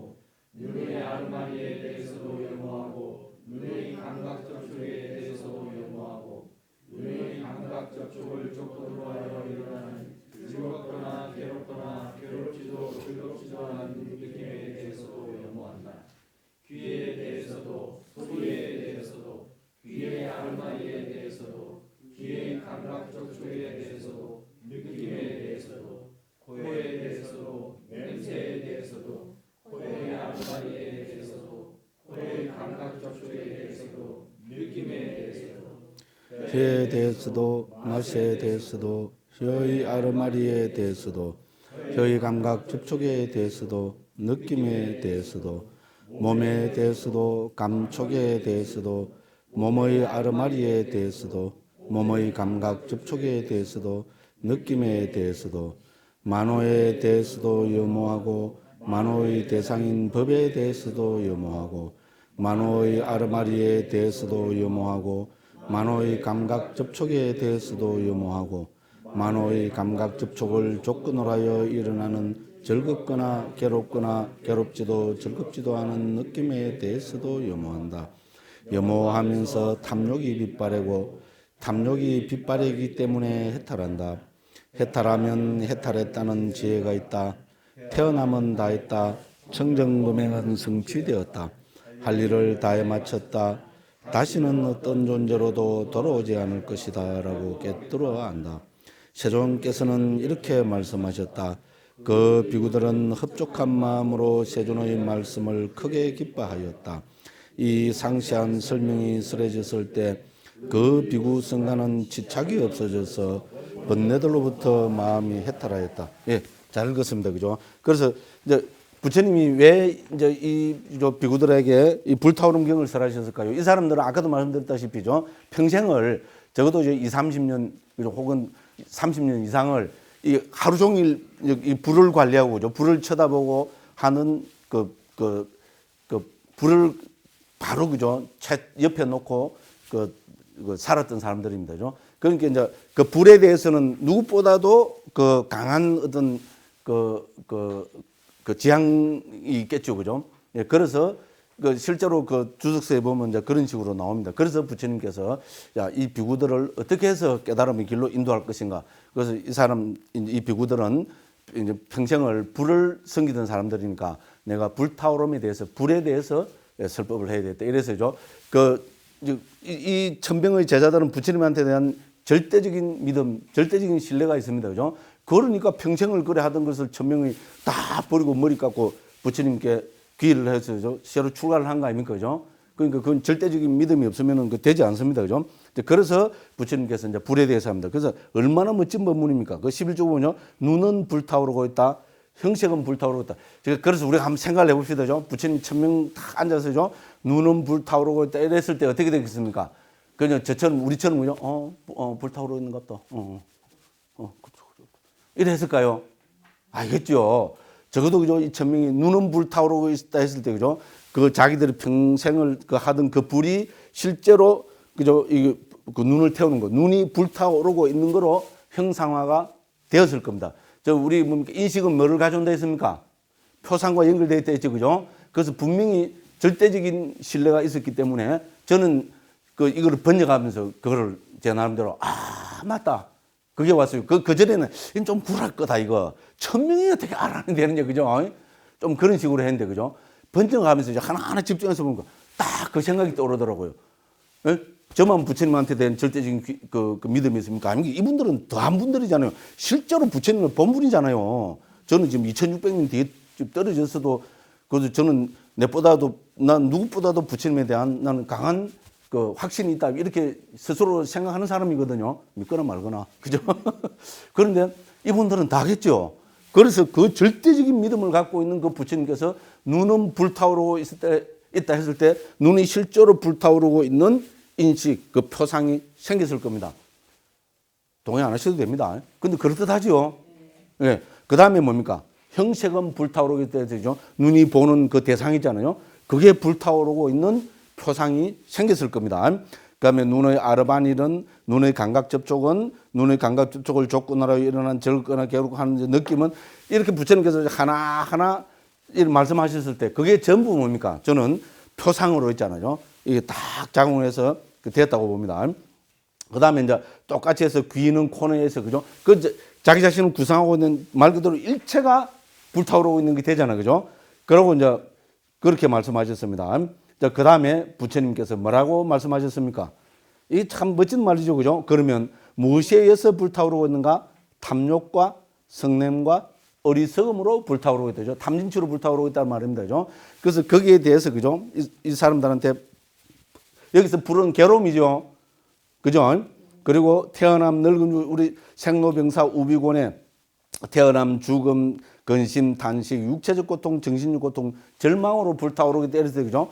눈의 아르마니에 대해서도 연모하고 눈의 감각 접촉에 대해서도 연모하고 눈의 감각 접촉을 조건으로 하여 일어나는 즐겁거나 괴롭거나 괴롭지도 즐겁지도 않은 느낌에 대해서도 연모한다. 귀에 대해서도 소리에 대해서도 귀의 아르마니에 대해서도 귀의 감각 접촉에 대해서도 느낌에 대해서도 코에 대해서도 냄새에 대해서도 코의 아르마니에 대해서도 코의 감각 접촉에 대해서도 느낌에 대해서도 혀에 대해서도 맛에 대해서도 혀의 아르마리에 대해서도 혀의 감각 접촉에 대해서도 느낌에 대해서도 몸에 대해서도 감촉에 대해서도 몸의 아르마리에 대해서도 몸의 감각 접촉에 대해서도 느낌에 대해서도 만호에 대해서도 염호하고 만호의 대상인 법에 대해서도 염호하고 만호의 아르마리에 대해서도 염호하고 만호의 감각 접촉에 대해서도 염호하고 만호의 감각 접촉을 조건으로 하여 일어나는 즐겁거나 괴롭거나 괴롭지도 즐겁지도 않은 느낌에 대해서도 염호한다. 염호하면서 탐욕이 빗바래고 탐욕이 빗바래기 때문에 해탈한다. 해탈하면 해탈했다는 지혜가 있다. 태어남은 다했다. 청정범행은 성취되었다. 할 일을 다해 마쳤다. 다시는 어떤 존재로도 돌아오지 않을 것이다 라고 깨뜨려 안다. 세존께서는 이렇게 말씀하셨다. 그 비구들은 흡족한 마음으로 세존의 말씀을 크게 기뻐하였다. 이 상세한 설명이 쓰러졌을 때 그 비구 성가는 지착이 없어져서 번뇌들로부터 마음이 해탈하였다. 예, 잘 읽었습니다. 그죠? 그래서 이제 부처님이 왜 이제 이 비구들에게 이 불타오른 경을 설하셨을까요? 이 사람들은 아까도 말씀드렸다시피죠. 평생을 적어도 이제 30년 혹은 30년 이상을 이 하루 종일 이 불을 관리하고 그죠. 불을 쳐다보고 하는 그 불을 바로 그죠. 옆에 놓고 그 살았던 사람들입니다. 그죠. 그러니까 이제 그 불에 대해서는 누구보다도 그 강한 어떤 그 지향이 있겠죠. 그죠. 예, 그래서 그 실제로 그 주석서에 보면 이제 그런 식으로 나옵니다. 그래서 부처님께서 야, 이 비구들을 어떻게 해서 깨달음의 길로 인도할 것인가. 그래서 이 비구들은 이제 평생을 불을 섬기던 사람들이니까 내가 불타오름에 대해서 불에 대해서 설법을 해야 되겠다. 이래서죠. 이 천병의 제자들은 부처님한테 대한 절대적인 믿음, 절대적인 신뢰가 있습니다. 그죠? 그러니까 평생을 그래 하던 것을 천명이 다 버리고 머리 깎고 부처님께 귀의를 해서 새로 출가를 한 거 아닙니까? 그죠? 그러니까 그건 절대적인 믿음이 없으면 되지 않습니다. 그죠? 그래서 부처님께서 이제 불에 대해서 합니다. 그래서 얼마나 멋진 법문입니까? 그 11조 보면요. 눈은 불타오르고 있다. 형색은 불타오르고 있다. 그래서 우리가 한번 생각을 해봅시다. 그죠? 부처님 천명 딱 앉아서죠. 눈은 불타오르고 있다. 이랬을 때 어떻게 되겠습니까? 그냥 저처럼, 우리처럼 그죠? 불타오르고 있는 것 같다. 이래 했을까요? 알겠죠? 적어도 그죠? 이 천명이 눈은 불타오르고 있다 했을 때 그죠? 그 자기들이 평생을 하던 그 불이 실제로 그죠? 그 눈을 태우는 거, 눈이 불타오르고 있는 거로 형상화가 되었을 겁니다. 우리 인식은 뭐를 가져온다 했습니까? 표상과 연결되어 있다 했죠, 그죠? 그래서 분명히 절대적인 신뢰가 있었기 때문에 저는 이거를 번역하면서 그거를 제 나름대로 맞다. 그게 왔어요. 그전에는 좀 굴할 거다, 이거. 천명이 어떻게 알아내야 되느냐, 그죠? 좀 그런 식으로 했는데, 그죠? 번역하면서 이제 하나하나 집중해서 보니까 딱 그 생각이 떠오르더라고요. 예? 저만 부처님한테 대한 절대적인 그 믿음이 있습니까? 아니, 이분들은 더한 분들이잖아요. 실제로 부처님은 본분이잖아요. 저는 지금 2600년 뒤에 떨어졌어도, 그래도 저는 난 누구보다도 부처님에 대한 나는 강한 그 확신이 있다. 이렇게 스스로 생각하는 사람이거든요. 믿거나 말거나. 그죠? 그런데 이분들은 다 하겠죠. 그래서 그 절대적인 믿음을 갖고 있는 그 부처님께서 눈은 불타오르고 있다 했을 때 눈이 실제로 불타오르고 있는 인식, 그 표상이 생겼을 겁니다. 동의 안 하셔도 됩니다. 근데 그렇듯하죠. 예. 그 다음에 뭡니까? 형색은 불타오르고 있다 되죠. 눈이 보는 그 대상이잖아요. 그게 불타오르고 있는 표상이 생겼을 겁니다. 그다음에 눈의 아르바닐은 눈의 감각 접촉은 눈의 감각 접촉을 조건으로 일어난 즐겁거나 괴롭거나 하는 느낌은 이렇게 부처님께서 하나하나 이런 말씀하셨을 때 그게 전부 뭡니까? 저는 표상으로 있잖아요. 이게 딱 작용해서 됐다고 봅니다. 그 다음에 이제 똑같이 해서 귀는 코너에서 그죠? 자기 자신을 구성하고 있는 말 그대로 일체가 불타오르고 있는 게 되잖아요. 그죠? 그러고 이제 그렇게 말씀하셨습니다. 그 다음에 부처님께서 뭐라고 말씀하셨습니까? 이게 참 멋진 말이죠. 그죠? 그러면 무엇에 의해서 불타오르고 있는가? 탐욕과 성냄과 어리석음으로 불타오르고 있다죠. 탐진치로 불타오르고 있다는 말입니다. 그죠? 그래서 거기에 대해서 그죠? 이 사람들한테 여기서 불은 괴로움이죠. 그죠? 그리고 태어남 늙은 우리 생로병사 우비곤에 태어남 죽음 근심 단식 육체적 고통 정신적 고통 절망으로 불타오르게 때려서 그죠?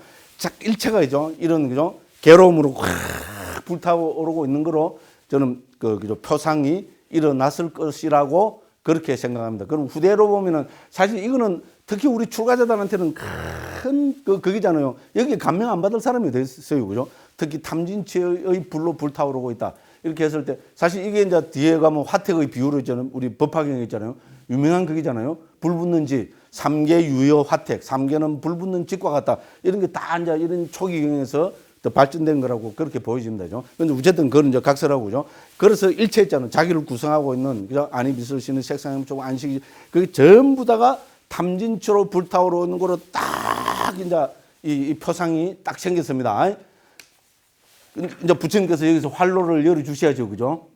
일체가 그죠? 이런 그죠? 괴로움으로 확 불타오르고 있는 거로 저는 그죠? 표상이 일어났을 것이라고 그렇게 생각합니다. 그럼 후대로 보면은 사실 이거는 특히 우리 출가자들한테는 큰 그기잖아요. 여기 감명 안 받을 사람이 됐어요. 그죠? 특히 탐진치의 불로 불타오르고 있다. 이렇게 했을 때 사실 이게 이제 뒤에 가면 화택의 비유로 있잖아요. 우리 법화경에 있잖아요. 유명한 그기잖아요. 불 붙는 집, 삼계 유여 화택, 삼계는 불 붙는 집과 같다. 이런 게 다 이제 이런 초기경에서 더 발전된 거라고 그렇게 보여집니다. 그죠? 근데 어쨌든 그건 이제 각설하고 그죠? 그래서 일체 있잖아요. 자기를 구성하고 있는 그죠? 안이 미술 씨는 색상형 쪽 안식이 그게 전부 다가 탐진치로 불타오르는 거로 딱 이제 이 표상이 딱 생겼습니다. 이제 부처님께서 여기서 활로를 열어 주셔야죠. 그죠?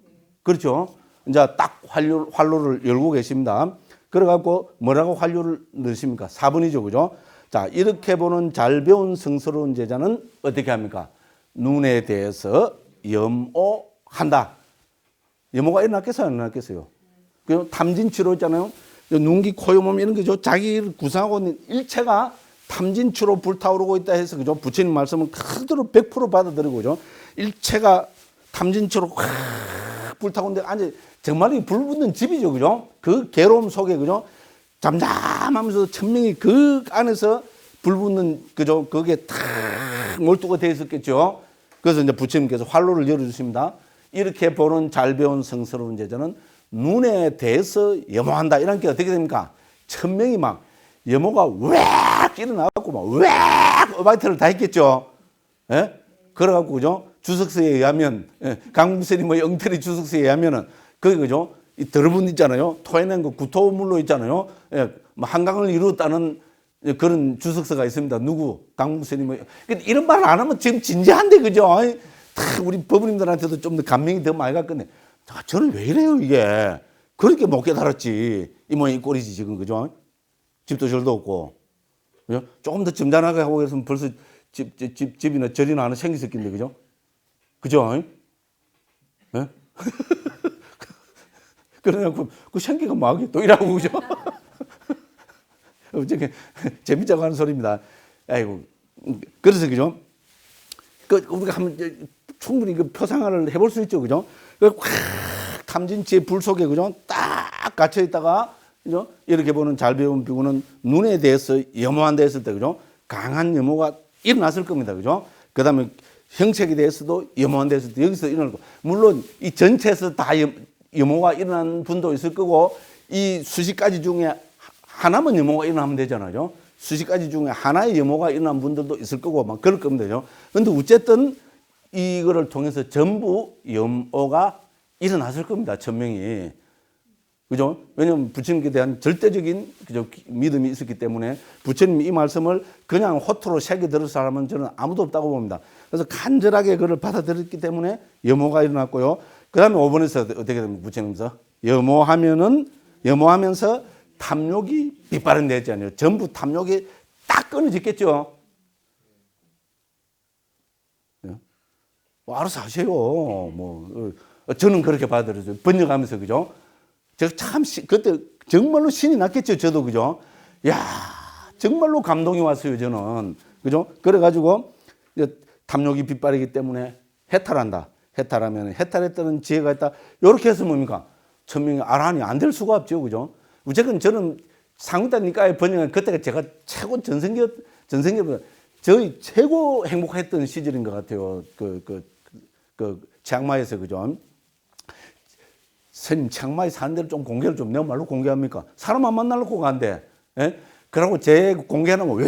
그렇죠? 이제 딱 활로를 열고 계십니다. 그래갖고 뭐라고 활로를 넣으십니까? 4번이죠. 그죠? 자, 이렇게 보는 잘 배운 성스러운 제자는 어떻게 합니까? 눈에 대해서 염오한다. 염오가 일어났겠어요? 안 일어났겠어요? 그 탐진치로 있잖아요. 눈기, 코, 몸 이런 거죠. 자기를 구성하고 있는 일체가 탐진치로 불타오르고 있다 해서 그죠? 부처님 말씀은 그대로 100% 받아들이고 그죠? 일체가 탐진치로 확 불타고 있는데 아니 정말 이 불 붙는 집이죠. 그죠? 그 괴로움 속에 그죠? 잠잠하면서 천명이 그 안에서 불 붙는 그죠? 거기에 탁 몰두가 되어 있었겠죠. 그래서 이제 부처님께서 활로를 열어 주십니다. 이렇게 보는 잘 배운 성스러운 제자는 눈에 대해서 염호한다. 이런 게 어떻게 됩니까? 천명이 막 염호가 웩 일어나갖고 막 웩 어바이트를 다 했겠죠. 예? 그래갖고 그죠? 주석서에 의하면 강무스님의 엉터리 주석서에 의하면은 그게 그죠? 이 더러분 있잖아요. 토해낸 거 구토물로 있잖아요. 예, 뭐 한강을 이루었다는 그런 주석서가 있습니다. 누구? 강무스님의 이런 말 안 하면 지금 진지한데 그죠? 다 우리 법원님들한테도 좀 더 감명이 더 많이 갔겠네. 저는 왜 이래요 이게? 그렇게 못 깨달았지. 이 모양 이 꼴이지 지금 그죠? 집도 절도 없고. 그죠? 조금 더 점잖하게 하고 그랬으면 벌써 집이나 절이나 하나 생겼을 텐데 그죠? 그죠? 예? 그래갖고 그 생기가 뭐하게 또 이라고 그죠? 어떻게 재밌자고 하는 소리입니다. 아이고 그래서 그죠? 그 우리가 한번 충분히 그 표상화를 해볼 수 있죠, 그죠? 그 탐진치의 불 속에 그죠? 딱 갇혀 있다가 그죠? 이렇게 보는 잘 배운 비구는 눈에 대해서 염호한다 했을 때 그죠? 강한 염호가 일어났을 겁니다, 그죠? 그 다음에 형책에 대해서도 염호한다 했을 때 여기서 일어날 거. 물론 이 전체에서 다 염호가 일어난 분도 있을 거고 이 수십 가지 중에 하나만 염호가 일어나면 되잖아요. 수십 가지 중에 하나의 염호가 일어난 분들도 있을 거고 막 그럴 겁니다. 그런데 어쨌든 이거를 통해서 전부 염호가 일어났을 겁니다. 천명이. 그죠? 왜냐하면 부처님께 대한 절대적인 그죠? 믿음이 있었기 때문에 부처님이 이 말씀을 그냥 호토로 새겨 들을 사람은 저는 아무도 없다고 봅니다. 그래서 간절하게 그걸 받아들였기 때문에 염호가 일어났고요. 그 다음에 5번에서 어떻게 됩니까? 부처님께서 염호하면서 탐욕이 빗발은 되잖아요. 전부 탐욕이 딱 끊어졌겠죠. 뭐 알아서 하세요. 뭐 저는 그렇게 받아들여요. 번역하면서 그죠? 제가 참 그때 정말로 신이 났겠죠. 저도 그죠? 야 정말로 감동이 왔어요. 저는 그죠? 그래가지고 탐욕이 빗발이기 때문에 해탈한다. 해탈하면 해탈했다는 지혜가 있다. 이렇게 해서 뭡니까? 천명이 아라한이 안 될 수가 없죠. 그죠? 어쨌든 저는 상위다니까의 번역은 그때가 제가 최고 전생기보다 저희 최고 행복했던 시절인 것 같아요. 치앙마이에서 그죠? 스님 치앙마이 사는 데를 좀 공개를 좀 내가 말로 공개합니까? 사람 안 만나려고 간대. 예? 그러고 제 공개하는 거 왜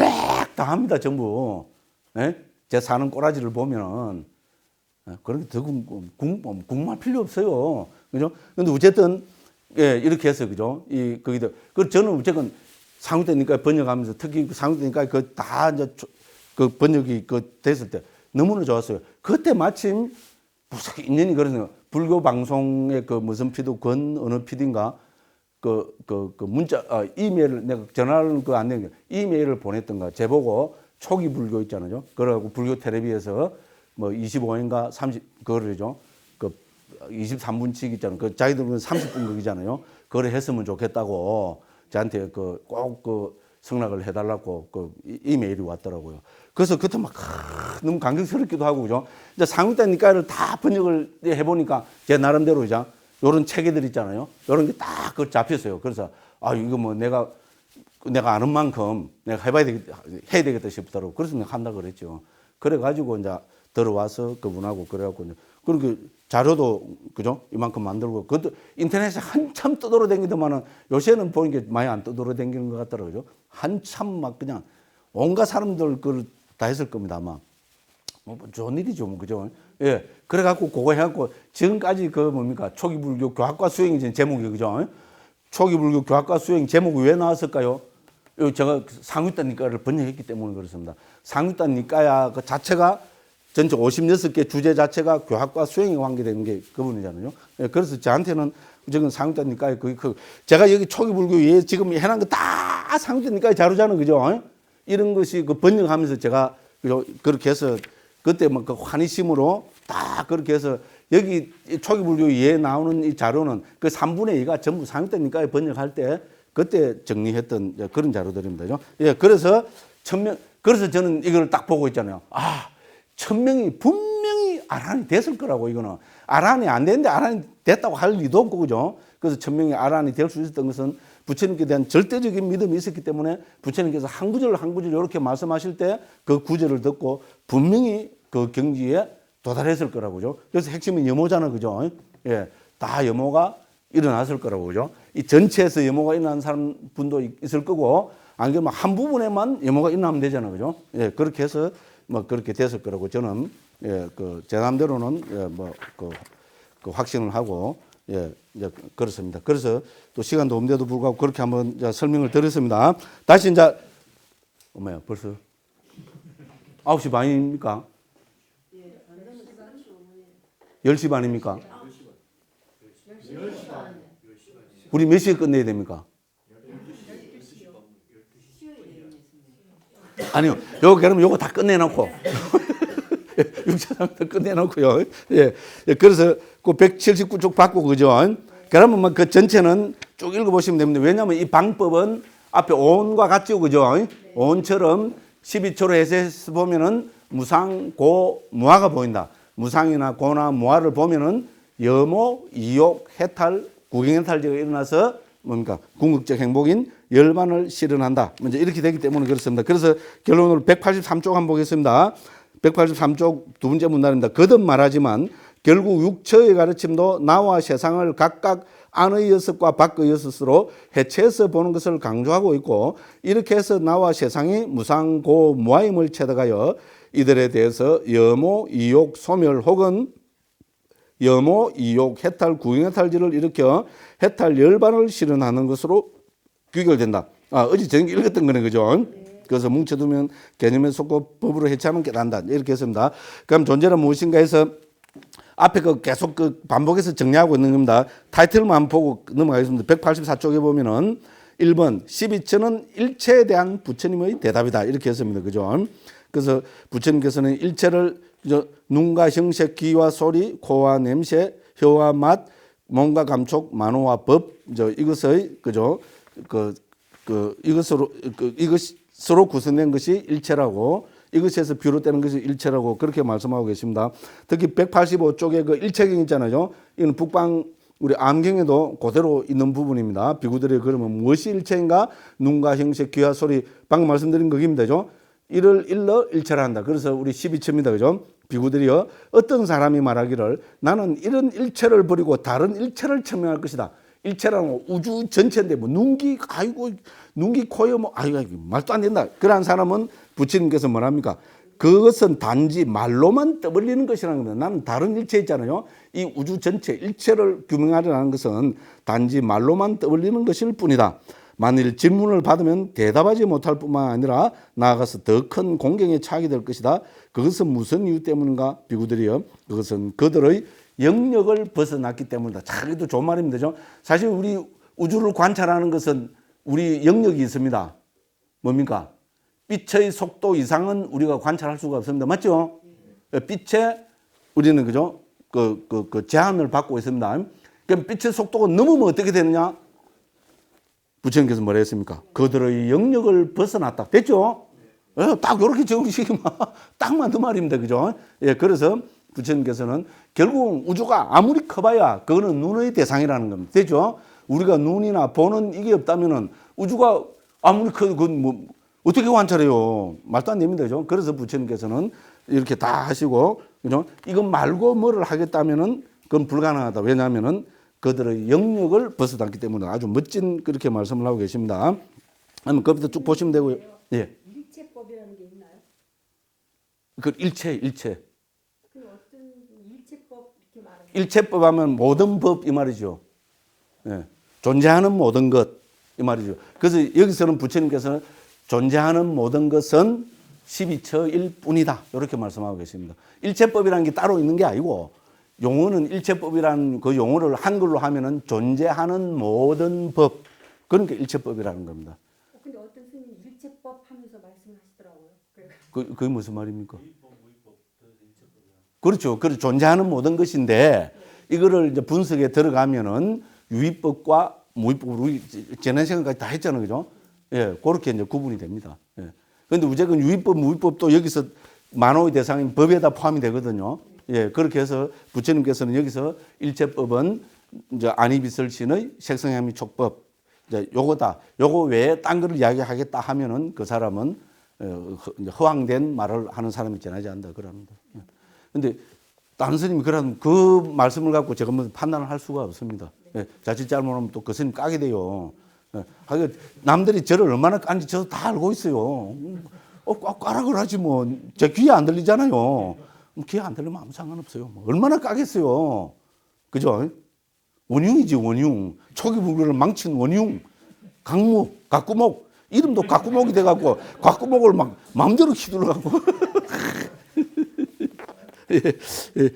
다 합니다, 전부. 예? 제 사는 꼬라지를 보면은. 그렇게 더 궁금할 필요 없어요. 그죠? 근데 어쨌든, 예, 이렇게 해서, 그죠? 그 저는 어쨌든 상위대니까 번역하면서 특히 상위대니까 그 다 이제 그 번역이 됐을 때 너무나 좋았어요. 그때 마침 무슨 인연이 그러네요. 불교 방송의 그 무슨 피디, 어느 피디인가 문자, 이메일을 내가 전화를 안 내는 게 이메일을 보냈던가 제보고 초기 불교 있잖아요. 그러고 불교 텔레비에서 뭐 25인가 30, 그거를죠. 23분씩 있잖아요. 자기들은 30분 극이잖아요. 그걸 했으면 좋겠다고 저한테 꼭 승낙을 해달라고 이메일이 왔더라고요. 그래서 그때 막 너무 감격스럽기도 하고, 그죠? 이제 상위대 니까를 다 번역을 해보니까 제 나름대로 이제 요런 체계들 있잖아요. 요런 게 딱 잡혔어요. 그래서 이거 뭐 내가 아는 만큼 내가 해야 되겠다 싶더라고. 그래서 내가 한다 그랬죠. 그래가지고 이제 들어와서 그분하고 그래갖고 이제 그렇게 자료도 그죠? 이만큼 만들고 그것도 인터넷에 한참 떠돌아다니더만은 요새는 보는 게 많이 안 떠돌아다니는 것 같더라고요. 한참 막 그냥 온갖 사람들 그걸 다 했을 겁니다 아마. 뭐 좋은 일이죠, 뭐 그죠? 예, 그래갖고 그거 해갖고 지금까지 뭡니까 초기 불교 교학과 수행이 제목이 그죠? 초기 불교 교학과 수행 제목이 왜 나왔을까요? 제가 상위단 니까를 번역했기 때문에 그렇습니다. 상위단 니까야 그 자체가 전체 56개 주제 자체가 교학과 수행에 관계되는 게 그분이잖아요. 예, 그래서 저한테는 지금 상위단 니까에 제가 여기 초기 불교에 지금 해놓은 거 다 상위단 니까에 자료잖아요, 그죠? 이런 것이 번역하면서 제가 그죠? 그렇게 해서 그때 뭐 환희심으로 다 그렇게 해서 여기 초기 불교에 나오는 이 자료는 3분의 2가 전부 상위단 니까에 번역할 때 그때 정리했던 그런 자료들입니다. 그죠? 예, 그래서 그래서 저는 이걸 딱 보고 있잖아요. 1000명이 분명히 아란이 됐을 거라고, 이거는. 아란이 안 됐는데 아란이 됐다고 할 리도 없고, 그죠? 그래서 1000명이 아란이 될 수 있었던 것은 부처님께 대한 절대적인 믿음이 있었기 때문에 부처님께서 한 구절 한 구절 이렇게 말씀하실 때 그 구절을 듣고 분명히 그 경지에 도달했을 거라고, 그죠? 그래서 핵심은 염호잖아, 그죠? 예, 다 염호가 일어났을 거라고, 그죠? 이 전체에서 염호가 일어난 사람 분도 있을 거고, 안 그러면 한 부분에만 염호가 일어나면 되잖아, 그죠? 예, 그렇게 해서 뭐 그렇게 됐을 거라고 저는 제 나름대로는 확신을 하고 이제 그렇습니다. 그래서 또 시간도 없는데도 불구하고 그렇게 한번 설명을 드렸습니다. 다시 이제 벌써 9시 반입니까? 10시 반입니까? 우리 몇 시에 끝내야 됩니까? 아니요, 그러면 요거 다 끝내놓고 6차장부터 끝내놓고요. 예, 그래서 그 179쪽 받고 그죠? 그러면 뭐 그 전체는 쭉 읽어보시면 됩니다. 왜냐하면 이 방법은 앞에 온과 같죠, 그죠? 온처럼 12초로 해서 보면은 무상, 고, 무아가 보인다. 무상이나 고나 무아를 보면은 염호, 이욕, 해탈, 구경해탈제가 일어나서 뭡니까? 궁극적 행복인 열반을 실현한다. 먼저 이렇게 되기 때문에 그렇습니다. 그래서 결론으로 183쪽 한번 보겠습니다. 183쪽 두 번째 문단입니다. 거듭 말하지만 결국 육처의 가르침도 나와 세상을 각각 안의 여섯과 밖의 여섯으로 해체해서 보는 것을 강조하고 있고, 이렇게 해서 나와 세상이 무상고 무아임을 체득하여 이들에 대해서 염호, 이욕, 소멸 혹은 염호, 이욕, 해탈, 구경해탈지를 일으켜 해탈 열반을 실현하는 것으로 귀결된다. 어제 저녁에 읽었던 거네, 그죠? 그래서 뭉쳐두면 개념에 속고 법으로 해체하면 깨닫는다. 이렇게 했습니다. 그럼 존재는 무엇인가 해서 앞에 계속 반복해서 정리하고 있는 겁니다. 타이틀만 한번 보고 넘어가겠습니다. 184쪽에 보면은 1번 12처는 일체에 대한 부처님의 대답이다. 이렇게 했습니다. 그죠? 그래서 부처님께서는 일체를 눈과 형색, 귀와 소리, 코와 냄새, 혀와 맛, 몸과 감촉, 만호와 법, 이것의 그죠? 이것으로 구성된 것이 일체라고, 이것에서 비롯되는 것이 일체라고 그렇게 말씀하고 계십니다. 특히 185쪽에 그 일체경 있잖아요. 이건 북방 우리 암경에도 그대로 있는 부분입니다. 비구들이 그러면 무엇이 일체인가? 눈과 형색, 귀와 소리, 방금 말씀드린 거기입니다. 이를 일러 일체라 한다. 그래서 우리 12처입니다. 그죠? 비구들이요, 어떤 사람이 말하기를 나는 이런 일체를 버리고 다른 일체를 천명할 것이다. 일체라는 우주 전체인데 뭐 눈기 아이고 눈기 코요 뭐 아이고 말도 안 된다. 그러한 사람은 부처님께서 뭐랍니까? 그것은 단지 말로만 떠벌리는 것이라는 겁니다. 나는 다른 일체 있잖아요. 이 우주 전체 일체를 규명하려는 것은 단지 말로만 떠벌리는 것일 뿐이다. 만일 질문을 받으면 대답하지 못할 뿐만 아니라 나아가서 더 큰 공경에 처하게 될 것이다. 그것은 무슨 이유 때문인가? 비구들이여, 그것은 그들의 영역을 벗어났기 때문이다. 자기도 좋은 말입니다. 사실 우리 우주를 관찰하는 것은 우리 영역이 있습니다. 뭡니까? 빛의 속도 이상은 우리가 관찰할 수가 없습니다. 맞죠? 빛에 우리는 그죠? 그 제한을 받고 있습니다. 그럼 빛의 속도가 넘으면 어떻게 되느냐? 부처님께서 뭐라 했습니까? 그들의 영역을 벗어났다. 됐죠? 딱 이렇게 적으시기만 딱 맞는 말입니다. 그죠? 예, 그래서 부처님께서는 결국 우주가 아무리 커봐야 그거는 눈의 대상이라는 겁니다. 됐죠? 우리가 눈이나 보는 이게 없다면은 우주가 아무리 커도 그건 뭐 어떻게 관찰해요? 말도 안 됩니다. 그죠? 그래서 부처님께서는 이렇게 다 하시고, 그죠? 이건 말고 뭐를 하겠다면은 그건 불가능하다. 왜냐하면은 그들의 영역을 벗어났기 때문에 아주 멋진 그렇게 말씀을 하고 계십니다. 한번 그부터 쭉 보시면 되고요. 예. 일체법이라는 게 있나요? 그 일체. 그 어떤 일체법 이렇게 말하는 일체법 하면 모든 법 이 말이죠. 예. 존재하는 모든 것 이 말이죠. 그래서 여기서는 부처님께서는 존재하는 모든 것은 12처일 뿐이다. 이렇게 말씀하고 계십니다. 일체법이라는 게 따로 있는 게 아니고 용어는 일체법이라는 그 용어를 한글로 하면은 존재하는 모든 법. 그러니까 일체법이라는 겁니다. 근데 어떤 스님이 일체법 하면서 말씀하시더라고요. 그게 무슨 말입니까? 그렇죠. 그렇죠. 존재하는 모든 것인데 이거를 이제 분석에 들어가면은 유의법과 무의법으로 우리 지난 시간까지 다 했잖아요. 그죠? 예, 그렇게 이제 구분이 됩니다. 예. 그런데 무조건 유의법, 무의법도 여기서 만호의 대상인 법에다 포함이 되거든요. 예, 그렇게 해서 부처님께서는 여기서 일체법은 이제 안이비설신의 색성향미 촉법, 이제 요거다. 요거 외에 딴 거를 이야기하겠다 하면은 그 사람은 허황된 말을 하는 사람이 지나지 않는다. 그럽니다. 근데 다른 스님이 그러면 그 말씀을 갖고 제가 뭐 판단을 할 수가 없습니다. 예, 자칫 잘못하면 또 그 스님 까게 돼요. 예, 남들이 저를 얼마나 깐지 저도 다 알고 있어요. 까라고 하지 뭐. 제 귀에 안 들리잖아요. 귀에 안 들리면 아무 상관없어요. 뭐 얼마나 까겠어요. 그죠? 원흉이지, 원흉. 초기 불교를 망친 원흉. 강목, 가꾸목. 이름도 가꾸목이 돼갖고, 가꾸목을 막 마음대로 휘둘러갖고. 예,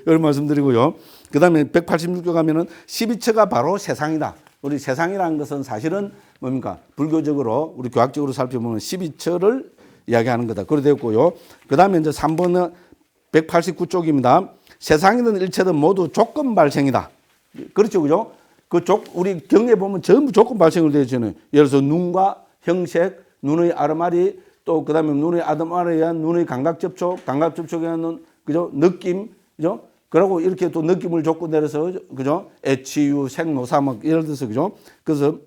이런 말씀드리고요. 그 다음에 186조 가면은 12처가 바로 세상이다. 우리 세상이라는 것은 사실은 뭡니까? 불교적으로, 우리 교학적으로 살펴보면 12처를 이야기하는 거다. 그래 되었고요. 그 다음에 이제 3번은 189쪽입니다. 세상이든 일체든 모두 조건 발생이다. 그렇죠. 그죠? 우리 경에 보면 전부 조건 발생을 되어 있잖아요. 예를 들어서 눈과 형색, 눈의 아르마리, 또 그 다음에 눈의 아르마리에 의한 눈의 감각 접촉에 의한 그죠? 느낌, 그죠? 그러고 이렇게 또 느낌을 줬고 내려서, 그죠? 애치유, 생노사, 막 예를 들어서, 그죠? 그래서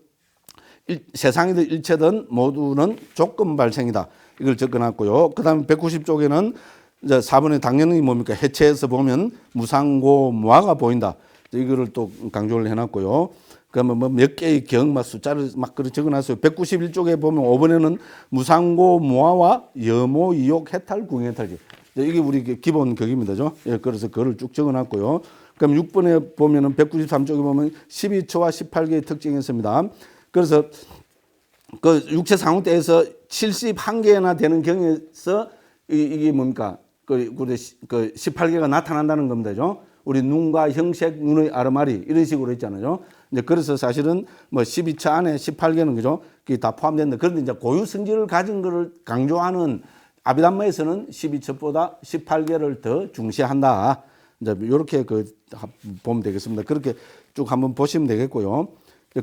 세상이든 일체든 모두는 조건 발생이다. 이걸 적어놨고요. 그 다음에 190쪽에는 이제 4번에 당연히 뭡니까? 해체해서 보면 무상고무화가 보인다. 이거를 또 강조를 해놨고요. 그러면 뭐 몇 개의 경, 숫자를 막 그렇게 적어놨어요. 191쪽에 보면 5번에는 무상고무화와 여모, 이욕, 해탈, 궁해탈지. 이게 우리 기본 격입니다. 예, 그래서 그거를 쭉 적어놨고요. 그럼 6번에 보면은 193쪽에 보면 12처와 18개의 특징이 있습니다. 그래서 그 육체 상태에서 71개나 되는 경에서 이게 뭡니까? 그 18개가 나타난다는 겁니다. 우리 눈과 형색, 눈의 아르마리 이런 식으로 있잖아요. 이제 그래서 사실은 뭐 12처 안에 18개는 그죠? 그게 다 포함된다. 그런데 이제 고유 성질을 가진 것을 강조하는 아비담마에서는 12처보다 18개를 더 중시한다. 이제 이렇게 보면 되겠습니다. 그렇게 쭉 한번 보시면 되겠고요.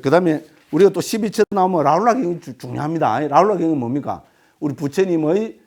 그 다음에 우리가 또 12처 나오면 라울라경이 중요합니다. 라울라경은 뭡니까? 우리 부처님의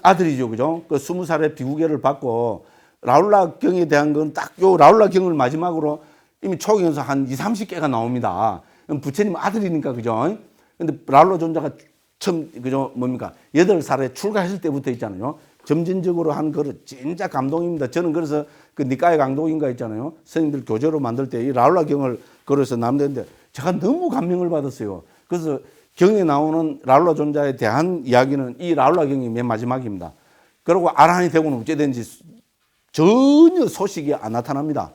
아들이죠. 그죠? 그 20살에 비구계를 받고 라울라경에 대한 건 딱 요 라울라경을 마지막으로 이미 초경에서 한 20-30개가 나옵니다. 부처님 아들이니까 그죠? 근데 라울라 존자가 처음 그죠? 뭡니까? 8살에 출가했을 때부터 있잖아요. 점진적으로 한 그릇 진짜 감동입니다. 저는 그래서 그 니까의 강도인가 있잖아요. 스님들 교재로 만들 때 이 라울라경을 걸어서 남는데 제가 너무 감명을 받았어요. 그래서 경에 나오는 라울라 존자에 대한 이야기는 이 라울라 경이 맨 마지막입니다. 그리고 아라한이 되고는 어찌된지 전혀 소식이 안 나타납니다.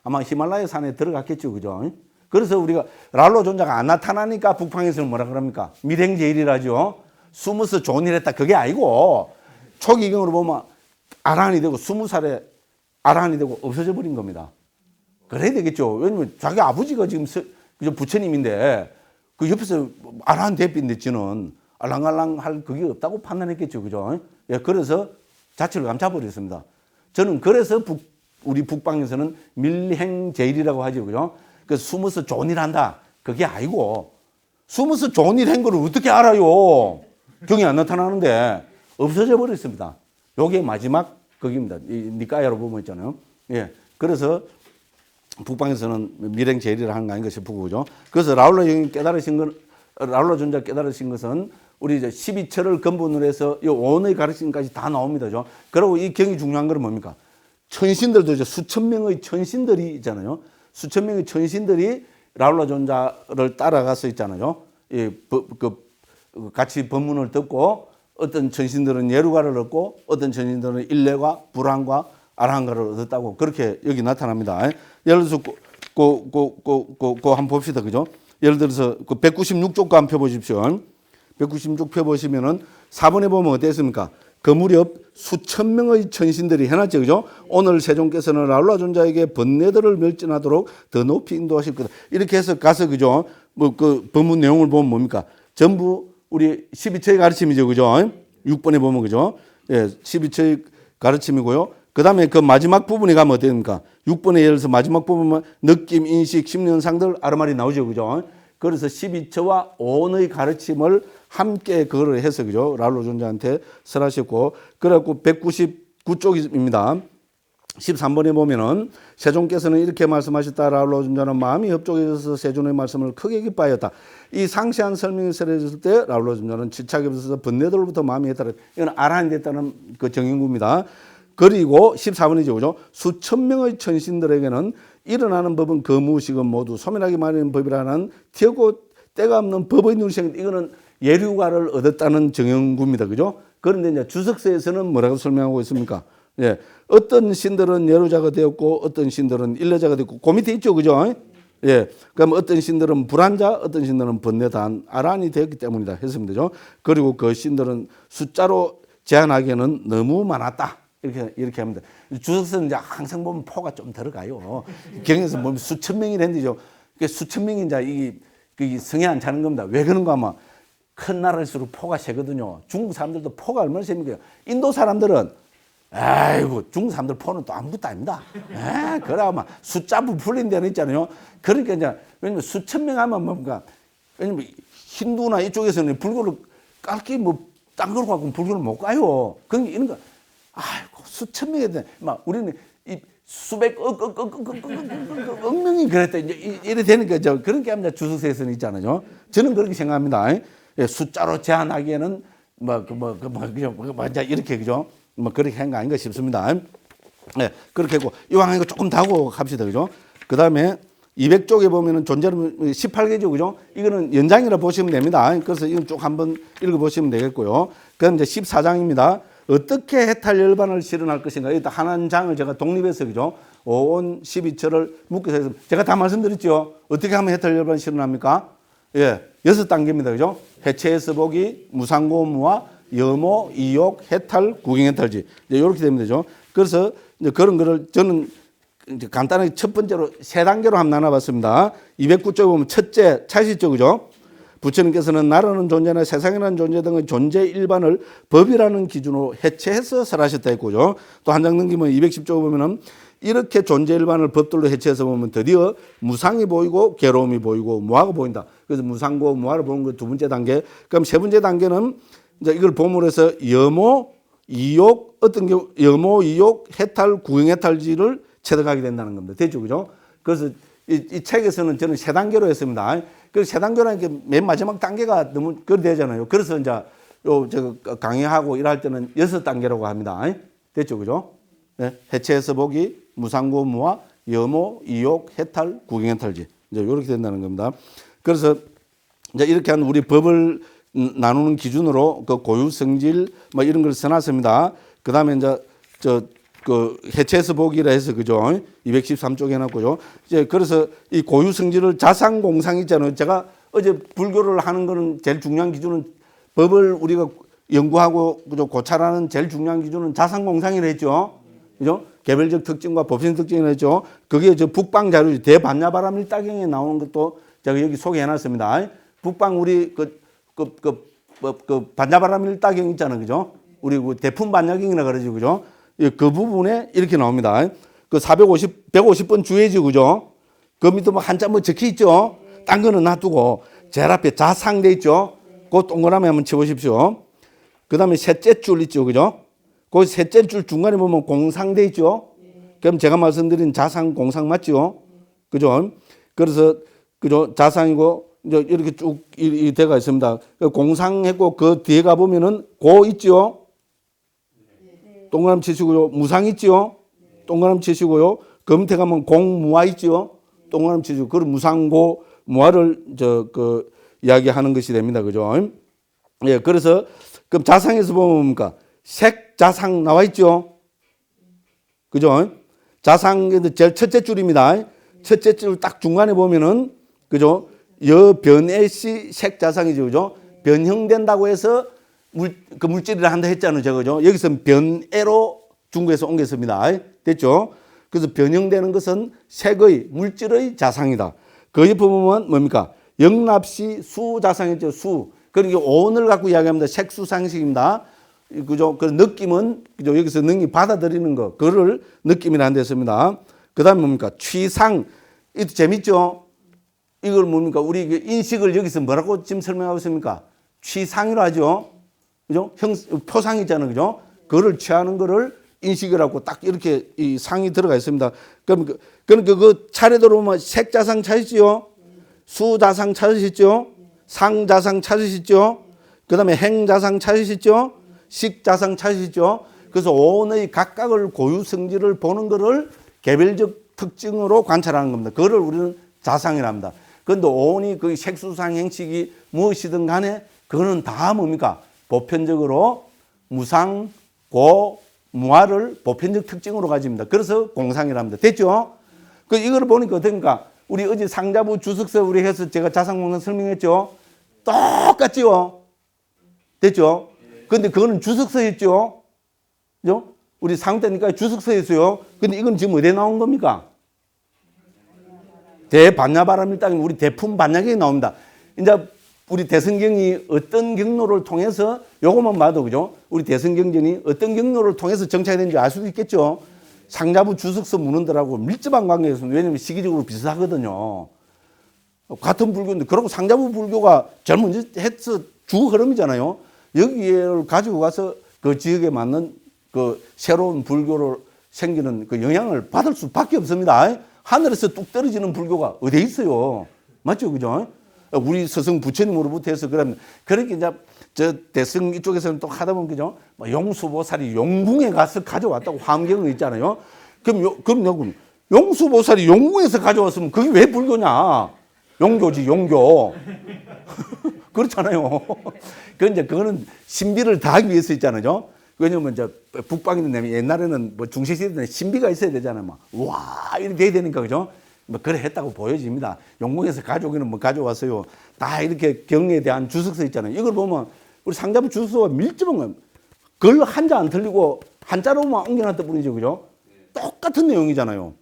아마 히말라야 산에 들어갔겠죠, 그죠? 그래서 우리가 라울라 존자가 안 나타나니까 북방에서는 뭐라 그럽니까? 밀행제일이라죠. 숨어서 좋은 일 했다. 그게 아니고 초기경으로 보면 아라한이 되고 20살에 아라한이 되고 없어져 버린 겁니다. 그래야 되겠죠. 왜냐면 자기 아버지가 지금 부처님인데 그 옆에서 아라한 대비인데 저는 알랑알랑 할 그게 없다고 판단했겠죠. 그죠? 예, 그래서 자취를 감춰버렸습니다. 저는 그래서 우리 북방에서는 밀행제일이라고 하죠. 그죠? 그 숨어서 좋은 일 한다. 그게 아니고 숨어서 좋은 일 한 거를 어떻게 알아요? 경이 안 나타나는데 없어져 버렸습니다. 요게 마지막 거기입니다. 이 니까야로 보면 있잖아요. 예. 그래서 북방에서는 밀행제일이라 하는 거 아닌가 싶고, 그죠? 그래서 라울라 형이 깨달으신 건, 라울라 존자 깨달으신 것은 우리 이제 12철을 근본으로 해서 이 원의 가르침까지 다 나옵니다. 그죠? 그리고 이 경이 중요한 건 뭡니까? 천신들도 이제 수천 명의 천신들이 있잖아요. 수천 명의 천신들이 라울라 존자를 따라가서 있잖아요. 같이 법문을 듣고 어떤 천신들은 예루가를 얻고 어떤 천신들은 일레과 불안과 아라한가를 얻었다고 그렇게 여기 나타납니다. 예를 들어서 한번 봅시다. 그죠? 예를 들어서 그 196쪽 거 한번 펴보십시오. 196쪽 펴보시면은 4번에 보면 어땠습니까? 그 무렵 수천 명의 천신들이 해놨죠. 그죠? 오늘 세종께서는 라울라 존자에게 번뇌들을 멸진하도록 더 높이 인도하실 거다. 이렇게 해서 가서, 그죠? 뭐 그 법문 내용을 보면 뭡니까? 전부 우리 12처의 가르침이죠. 그죠? 6번에 보면, 그죠? 예, 12처의 가르침이고요. 그 다음에 그 마지막 부분에 가면 어떻습니까? 6번에 예를 들어서 마지막 부분은 느낌, 인식, 심리현상들 아르말이 나오죠. 그죠? 그래서 12처와 오의 가르침을 함께 그거를 해서, 그죠? 라울라 존자한테 설하셨고, 그래갖고 199쪽입니다. 13번에 보면은 세종께서는 이렇게 말씀하셨다. 라울라 존자는 마음이 협족해져서 세존의 말씀을 크게 기뻐하였다. 이 상세한 설명이 설해졌을 때 라울라 존자는 지착에 없어서 번뇌들로부터 마음이 했다. 이건 아라한이 됐다는 그 정인구입니다. 그리고 14번이죠. 그죠? 수천 명의 천신들에게는 일어나는 법은 그 무엇이건 모두 소멸하게 마련된 법이라는 튀고 때가 없는 법의 눈생, 이거는 예류가를 얻었다는 정형구입니다. 그죠? 그런데 이제 주석서에서는 뭐라고 설명하고 있습니까? 예. 어떤 신들은 예루자가 되었고 어떤 신들은 일레자가 되었고 그 밑에 있죠. 그죠? 예. 그럼 어떤 신들은 불안자, 어떤 신들은 번뇌단, 아란이 되었기 때문이다 했습니다. 그죠? 그리고 그 신들은 숫자로 제한하기에는 너무 많았다. 이렇게 합니다. 주석서는 이제 항상 보면 포가 좀 들어가요. 경에서 보면 수천 명이랬는데죠. 수천 명이 이제 이 성에 안 차는 겁니다. 왜 그런가 하면 큰 나라일수록 포가 세거든요. 중국 사람들도 포가 얼마나 셉니까? 인도 사람들은 아이고 중국 사람들 포는 또 아무것도 아닙니다. 그래 아마 숫자 부풀린 데는 있잖아요. 그러니까 이제 왜냐면 수천 명 하면 뭡니까? 왜냐면 힌두나 이쪽에서는 불교를 깔기 뭐 딴 걸 갖고 불교를 못 가요. 그러니까 이런 거 아이고 수천 명이 돼. 막 우리는 이 수백 억 명이 그랬다. 이제 이래 되니까 저 그런 게 아니라 주석서에서는 있잖아요. 저는 그렇게 생각합니다. 예, 숫자로 제한하기에는 이렇게 그죠? 뭐 그렇게 한 거 아닌가 싶습니다. 네, 그렇게 하고 이왕 이거 조금 더 하고 갑시다. 그죠? 그다음에 200쪽에 보면은 존재는 18개죠. 그죠? 이거는 연장이라 보시면 됩니다. 그래서 이건 쭉 한번 읽어 보시면 되겠고요. 그다음 이제 14장입니다. 어떻게 해탈 열반을 실현할 것인가. 일단 한 장을 제가 독립해서, 그죠? 5온 12처를 묶어서 해서 제가 다 말씀드렸죠. 어떻게 하면 해탈 열반을 실현합니까? 예, 6단계입니다. 그죠? 해체에서 보기, 무상고무와 염호, 이욕, 해탈, 구경해탈지. 이제 이렇게 되면 되죠. 그래서 이제 그런 거를 저는 이제 간단하게 첫 번째로 3단계로 한번 나눠봤습니다. 209쪽에 보면 첫째, 차시죠. 그죠? 부처님께서는 나라는 존재나 세상이라는 존재 등의 존재 일반을 법이라는 기준으로 해체해서 설하셨다 했고요. 또 한 장 넘기면 210쪽 보면은 이렇게 존재 일반을 법들로 해체해서 보면 드디어 무상이 보이고 괴로움이 보이고 무아가 보인다. 그래서 무상고 무아를 보는 거 두 번째 단계. 그럼 세 번째 단계는 이제 이걸 보므로 해서 염호, 이욕, 어떤 경우 염호, 이욕, 해탈, 구경해탈지를 체득하게 된다는 겁니다. 됐죠, 그죠? 그래서 이 책에서는 저는 3단계로 했습니다. 그래서 3단계라는 게 맨 마지막 단계가 너무 그래 되잖아요. 그래서 이제 제가 강의하고 일할 때는 6단계라고 합니다. 됐죠, 그죠? 네. 해체해서 보기, 무상고 무아, 염호, 이욕, 해탈, 구경해탈지. 이제 이렇게 된다는 겁니다. 그래서 이제 이렇게 한 우리 법을 나누는 기준으로 그 고유 성질 뭐 이런 걸 써놨습니다. 그 다음에 이제 그 해체해서 보기라 해서 그죠? 213쪽에 해놨고요. 이제 그래서 이 고유 성질을 자상공상 있잖아요. 제가 어제 불교를 하는 거는 제일 중요한 기준은 법을 우리가 연구하고 그죠? 고찰하는 제일 중요한 기준은 자상공상이라 했죠. 그죠? 개별적 특징과 법性특징이라 했죠. 그게 저 북방 자료 대반야바람 일다경에 나오는 것도 제가 여기 소개해놨습니다. 북방 우리 반야바람 일다경 있잖아요. 그죠? 우리 그 대품 반야경이라 그러죠. 그죠? 그 부분에 이렇게 나옵니다. 그 150번 주해지, 그죠? 그 밑에 뭐 한자 뭐 적혀 있죠? 딴 거는 놔두고, 제일 앞에 자상돼 있죠? 그 동그라미 한번 쳐보십시오. 그 다음에 셋째 줄 있죠, 그죠? 그 셋째 줄 중간에 보면 공상돼 있죠? 그럼 제가 말씀드린 자상, 공상 맞죠? 그죠? 그래서, 그죠? 자상이고, 이제 이렇게 쭉 이 대가 있습니다. 공상했고, 그 뒤에 가보면은 고 있죠? 동그라미 치시고요. 무상 있지요? 동그라미 치시고요. 그 밑에 가면 공무화 있지요? 동그라미 치시고, 그 무상고, 무화를 이야기하는 것이 됩니다. 그죠? 예, 그래서, 그럼 자상에서 보면 뭡니까? 색자상 나와 있죠? 그죠? 자상의 제일 첫째 줄입니다. 첫째 줄 딱 중간에 보면은, 그죠? 여변애시 색자상이죠. 그죠? 변형된다고 해서 그 물질이라 한다 했잖아요. 제가, 그죠? 여기서 변애로 중국에서 옮겼습니다. 됐죠? 그래서 변형되는 것은 색의, 물질의 자상이다. 그 옆에 보면 뭡니까? 영납시 수자상이죠. 수. 그러니까 오온을 갖고 이야기합니다. 색수상식입니다. 그죠? 그 느낌은, 그죠? 여기서 능히 받아들이는 거. 그거를 느낌이라 한다 했습니다. 그 다음에 뭡니까? 취상. 이것도 재밌죠? 이걸 뭡니까? 우리 인식을 여기서 뭐라고 지금 설명하고 있습니까? 취상이라 하죠. 그죠? 표상 있잖아요. 그죠? 그거를 취하는 거를 인식이라고 딱 이렇게 이 상이 들어가 있습니다. 그러니까 그 차례대로 보면 색자상 찾으시죠? 수자상 찾으시죠? 상자상 찾으시죠? 그 다음에 행자상 찾으시죠? 식자상 찾으시죠? 그래서 오온의 각각을 고유 성질을 보는 거를 개별적 특징으로 관찰하는 겁니다. 그거를 우리는 자상이라 합니다. 그런데 오온이 그 색수상 행식이 무엇이든 간에 그거는 다 뭡니까? 보편적으로 무상, 고, 무화를 보편적 특징으로 가집니다. 그래서 공상이라 합니다. 됐죠? 그 이걸 보니까 어떻습니까? 우리 어제 상자부 주석서 우리 해서 제가 자상공상 설명했죠? 똑같죠? 됐죠? 근데 그거는 주석서였죠? 그죠? 우리 상때니까 주석서였어요. 근데 이건 지금 어디에 나온 겁니까? 대반야바람일당 우리 대품 반야경에 나옵니다. 이제 우리 대성경이 어떤 경로를 통해서 요것만 봐도 그죠? 우리 대성경전이 어떤 경로를 통해서 정착이 된지 알 수도 있겠죠? 상자부 주석서 문헌들하고 밀접한 관계가 있습니다. 왜냐하면 시기적으로 비슷하거든요. 같은 불교인데 그러고 상자부 불교가 제일 먼저 해서 주 흐름이잖아요. 여기를 가지고 가서 그 지역에 맞는 그 새로운 불교로 생기는 그 영향을 받을 수밖에 없습니다. 하늘에서 뚝 떨어지는 불교가 어디에 있어요? 맞죠? 그죠? 우리 스승 부처님으로부터 해서 그러면 그렇게 이제 저 대승 이쪽에서는 또 하다 보면 그죠? 용수보살이 용궁에 가서 가져왔다고 환경은 있잖아요. 그럼 용수보살이 용궁에서 가져왔으면 그게 왜 불교냐? 용교지, 용교. 그렇잖아요. 그거는 신비를 다하기 위해서 있잖아요. 왜냐면 이제 북방에 있는 옛날에는 뭐 중세시대는 신비가 있어야 되잖아요. 막, 와, 이렇게 돼야 되니까, 그죠? 뭐, 그래 했다고 보여집니다. 용궁에서 가져오기는 뭐 가져왔어요. 다 이렇게 경에 대한 주석서 있잖아요. 이걸 보면 우리 상자부 주석서와 밀접한 거예요. 글 한자 안 틀리고 한자로만 옮겨놨다 뿐이죠. 그죠? 똑같은 내용이잖아요.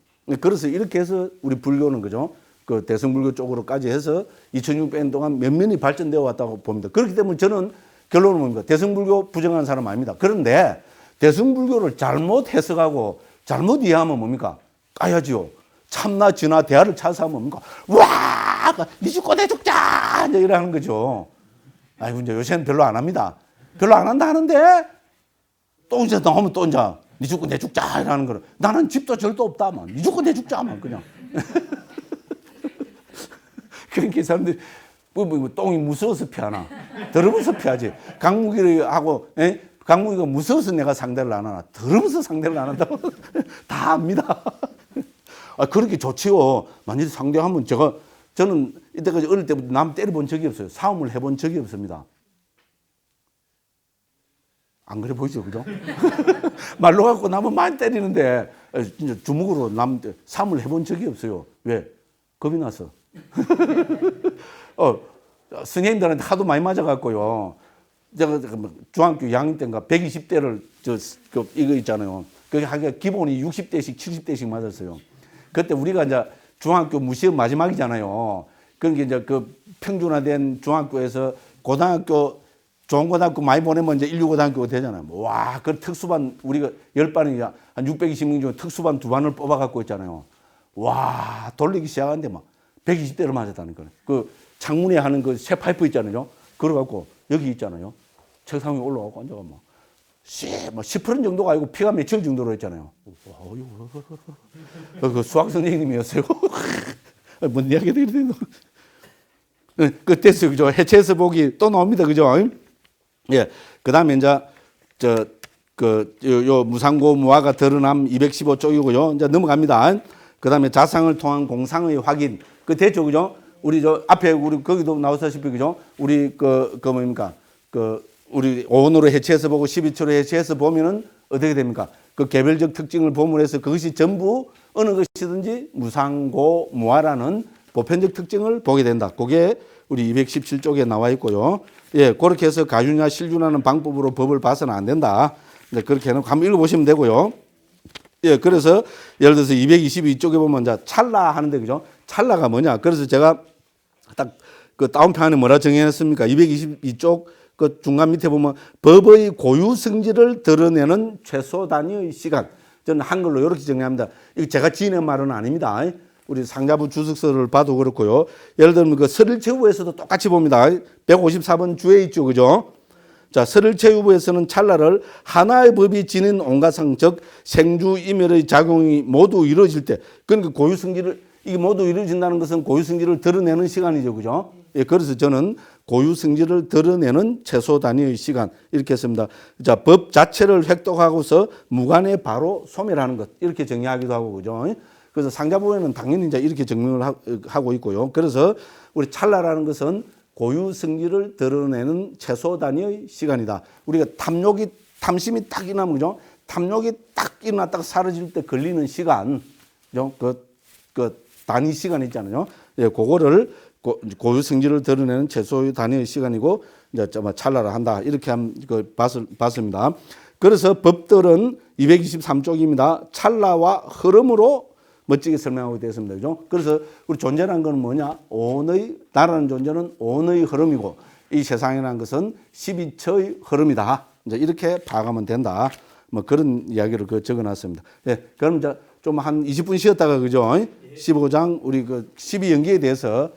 그래서 이렇게 해서 우리 불교는 그죠? 그 대승불교 쪽으로까지 해서 2600년 동안 면면이 발전되어 왔다고 봅니다. 그렇기 때문에 저는 결론은 뭡니까? 대승불교 부정하는 사람 아닙니다. 그런데 대승불교를 잘못 해석하고 잘못 이해하면 뭡니까? 까야지요. 참나 진화 대화를 찾아서 하면 뭡니까? 와! 니 죽고 내 죽자! 이제 이러는 거죠. 아이고, 이제 요새는 별로 안 합니다. 별로 안 한다 하는데 또 이제 나오면 또 이제 니 죽고 내 죽자! 이러는 거를. 나는 집도 절도 없다. 니 죽고 내 죽자만 그냥. 그러니까 사람들이 뭐 똥이 무서워서 피하나? 더러워서 피하지. 강무기하고 강무기가 무서워서 내가 상대를 안 하나? 더러워서 상대를 안 한다고? 다 압니다. 아, 그렇게 좋지요. 만약에 상대하면 제가 저는 이때까지 어릴 때부터 남 때려본 적이 없어요. 싸움을 해본 적이 없습니다. 안 그래 보이죠, 그죠? 말로 갖고 남은 많이 때리는데 진짜 주먹으로 남 싸움을 해본 적이 없어요. 왜? 겁이 나서. 선생님들한테 하도 많이 맞아갖고요. 제가 중학교 2학년 때인가 120대를 이거 있잖아요. 그게 하기가 기본이 60대씩 70대씩 맞았어요. 그때 우리가 이제 중학교 무시험 마지막이잖아요. 그러니까 이제 그 평준화된 중학교에서 고등학교 좋은 고등학교 많이 보내면 이제 1류 고등학교가 되잖아요. 와, 그 특수반 우리가 10반이 한 620명 중에 특수반 2반을 뽑아갖고 있잖아요. 와, 돌리기 시작하는데 막 120대를 맞았다니까요. 그 창문에 하는 그 새 파이프 있잖아요. 그래갖고 여기 있잖아요. 책상 위에 올라가고 앉아가 막 10% 정도가 아니고 피가 맺힐 정도로 했잖아요. 그 수학 선생님이었어요. 뭔 이야기가 되는 그 됐어요. 그죠? 해체해서 보기 또 나옵니다. 그죠? 예. 그 다음에 이제, 요 무상고 무화가 드러남 215쪽이고요. 이제 넘어갑니다. 그 다음에 자상을 통한 공상의 확인. 그 됐죠. 그죠? 우리 앞에 우리 거기도 나오다시피 그죠? 우리 뭡니까? 우리 5원으로 해체해서 보고 12초로 해체해서 보면은 어떻게 됩니까? 그 개별적 특징을 보물해서 그것이 전부 어느 것이든지 무상고 무화라는 보편적 특징을 보게 된다. 그게 우리 217쪽에 나와 있고요. 예, 그렇게 해서 가준이나 실준하는 방법으로 법을 봐서는 안 된다. 네, 그렇게 해놓고 한번 읽어보시면 되고요. 예, 그래서 예를 들어서 222쪽에 보면 이제 찰나 하는데 그죠? 찰나가 뭐냐? 그래서 제가 딱 그 다운편에 뭐라 정해놨습니까? 222쪽 그 중간 밑에 보면 법의 고유 성질을 드러내는 최소 단위의 시간. 저는 한글로 이렇게 정리합니다. 이거 제가 지어낸 말은 아닙니다. 우리 상자부 주석서를 봐도 그렇고요. 예를 들면 그 설일체후에서도 똑같이 봅니다. 154번 주에 있죠. 그죠? 자, 설일체후에서는 찰나를 하나의 법이 지닌 온가상, 즉 생주, 이멸의 작용이 모두 이루어질 때, 그러니까 고유성질을, 이게 모두 이루어진다는 것은 고유성질을 드러내는 시간이죠. 그죠? 예, 그래서 저는 고유성질을 드러내는 최소 단위의 시간, 이렇게 했습니다. 자, 법 자체를 획득하고서 무관에 바로 소멸하는 것, 이렇게 정의하기도 하고, 그죠? 그래서 상자부에는 당연히 이제 이렇게 증명을 하고 있고요. 그래서 우리 찰나라는 것은 고유 성질을 드러내는 최소 단위의 시간이다. 우리가 탐심이 딱 일어나면, 그죠? 탐욕이 딱 일어났다가 사라질 때 걸리는 시간, 그죠? 그 단위 시간 있잖아요. 예, 그거를 고유 성질을 드러내는 최소의 단위의 시간이고, 이제 찰나라 한다. 이렇게 봤습니다. 그래서 법들은 223쪽입니다. 찰나와 흐름으로 멋지게 설명하고 되었습니다. 그죠? 그래서 우리 존재라는 건 뭐냐? 나라는 존재는 온의 흐름이고, 이 세상이라는 것은 12처의 흐름이다. 이제 이렇게 파악하면 된다. 뭐 그런 이야기를 적어 놨습니다. 예. 그럼 이제 좀 한 20분 쉬었다가, 그죠? 15장 우리 12연기에 대해서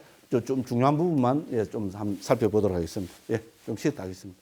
좀 중요한 부분만 좀 한번 살펴보도록 하겠습니다. 예. 좀 쉬었다 하겠습니다.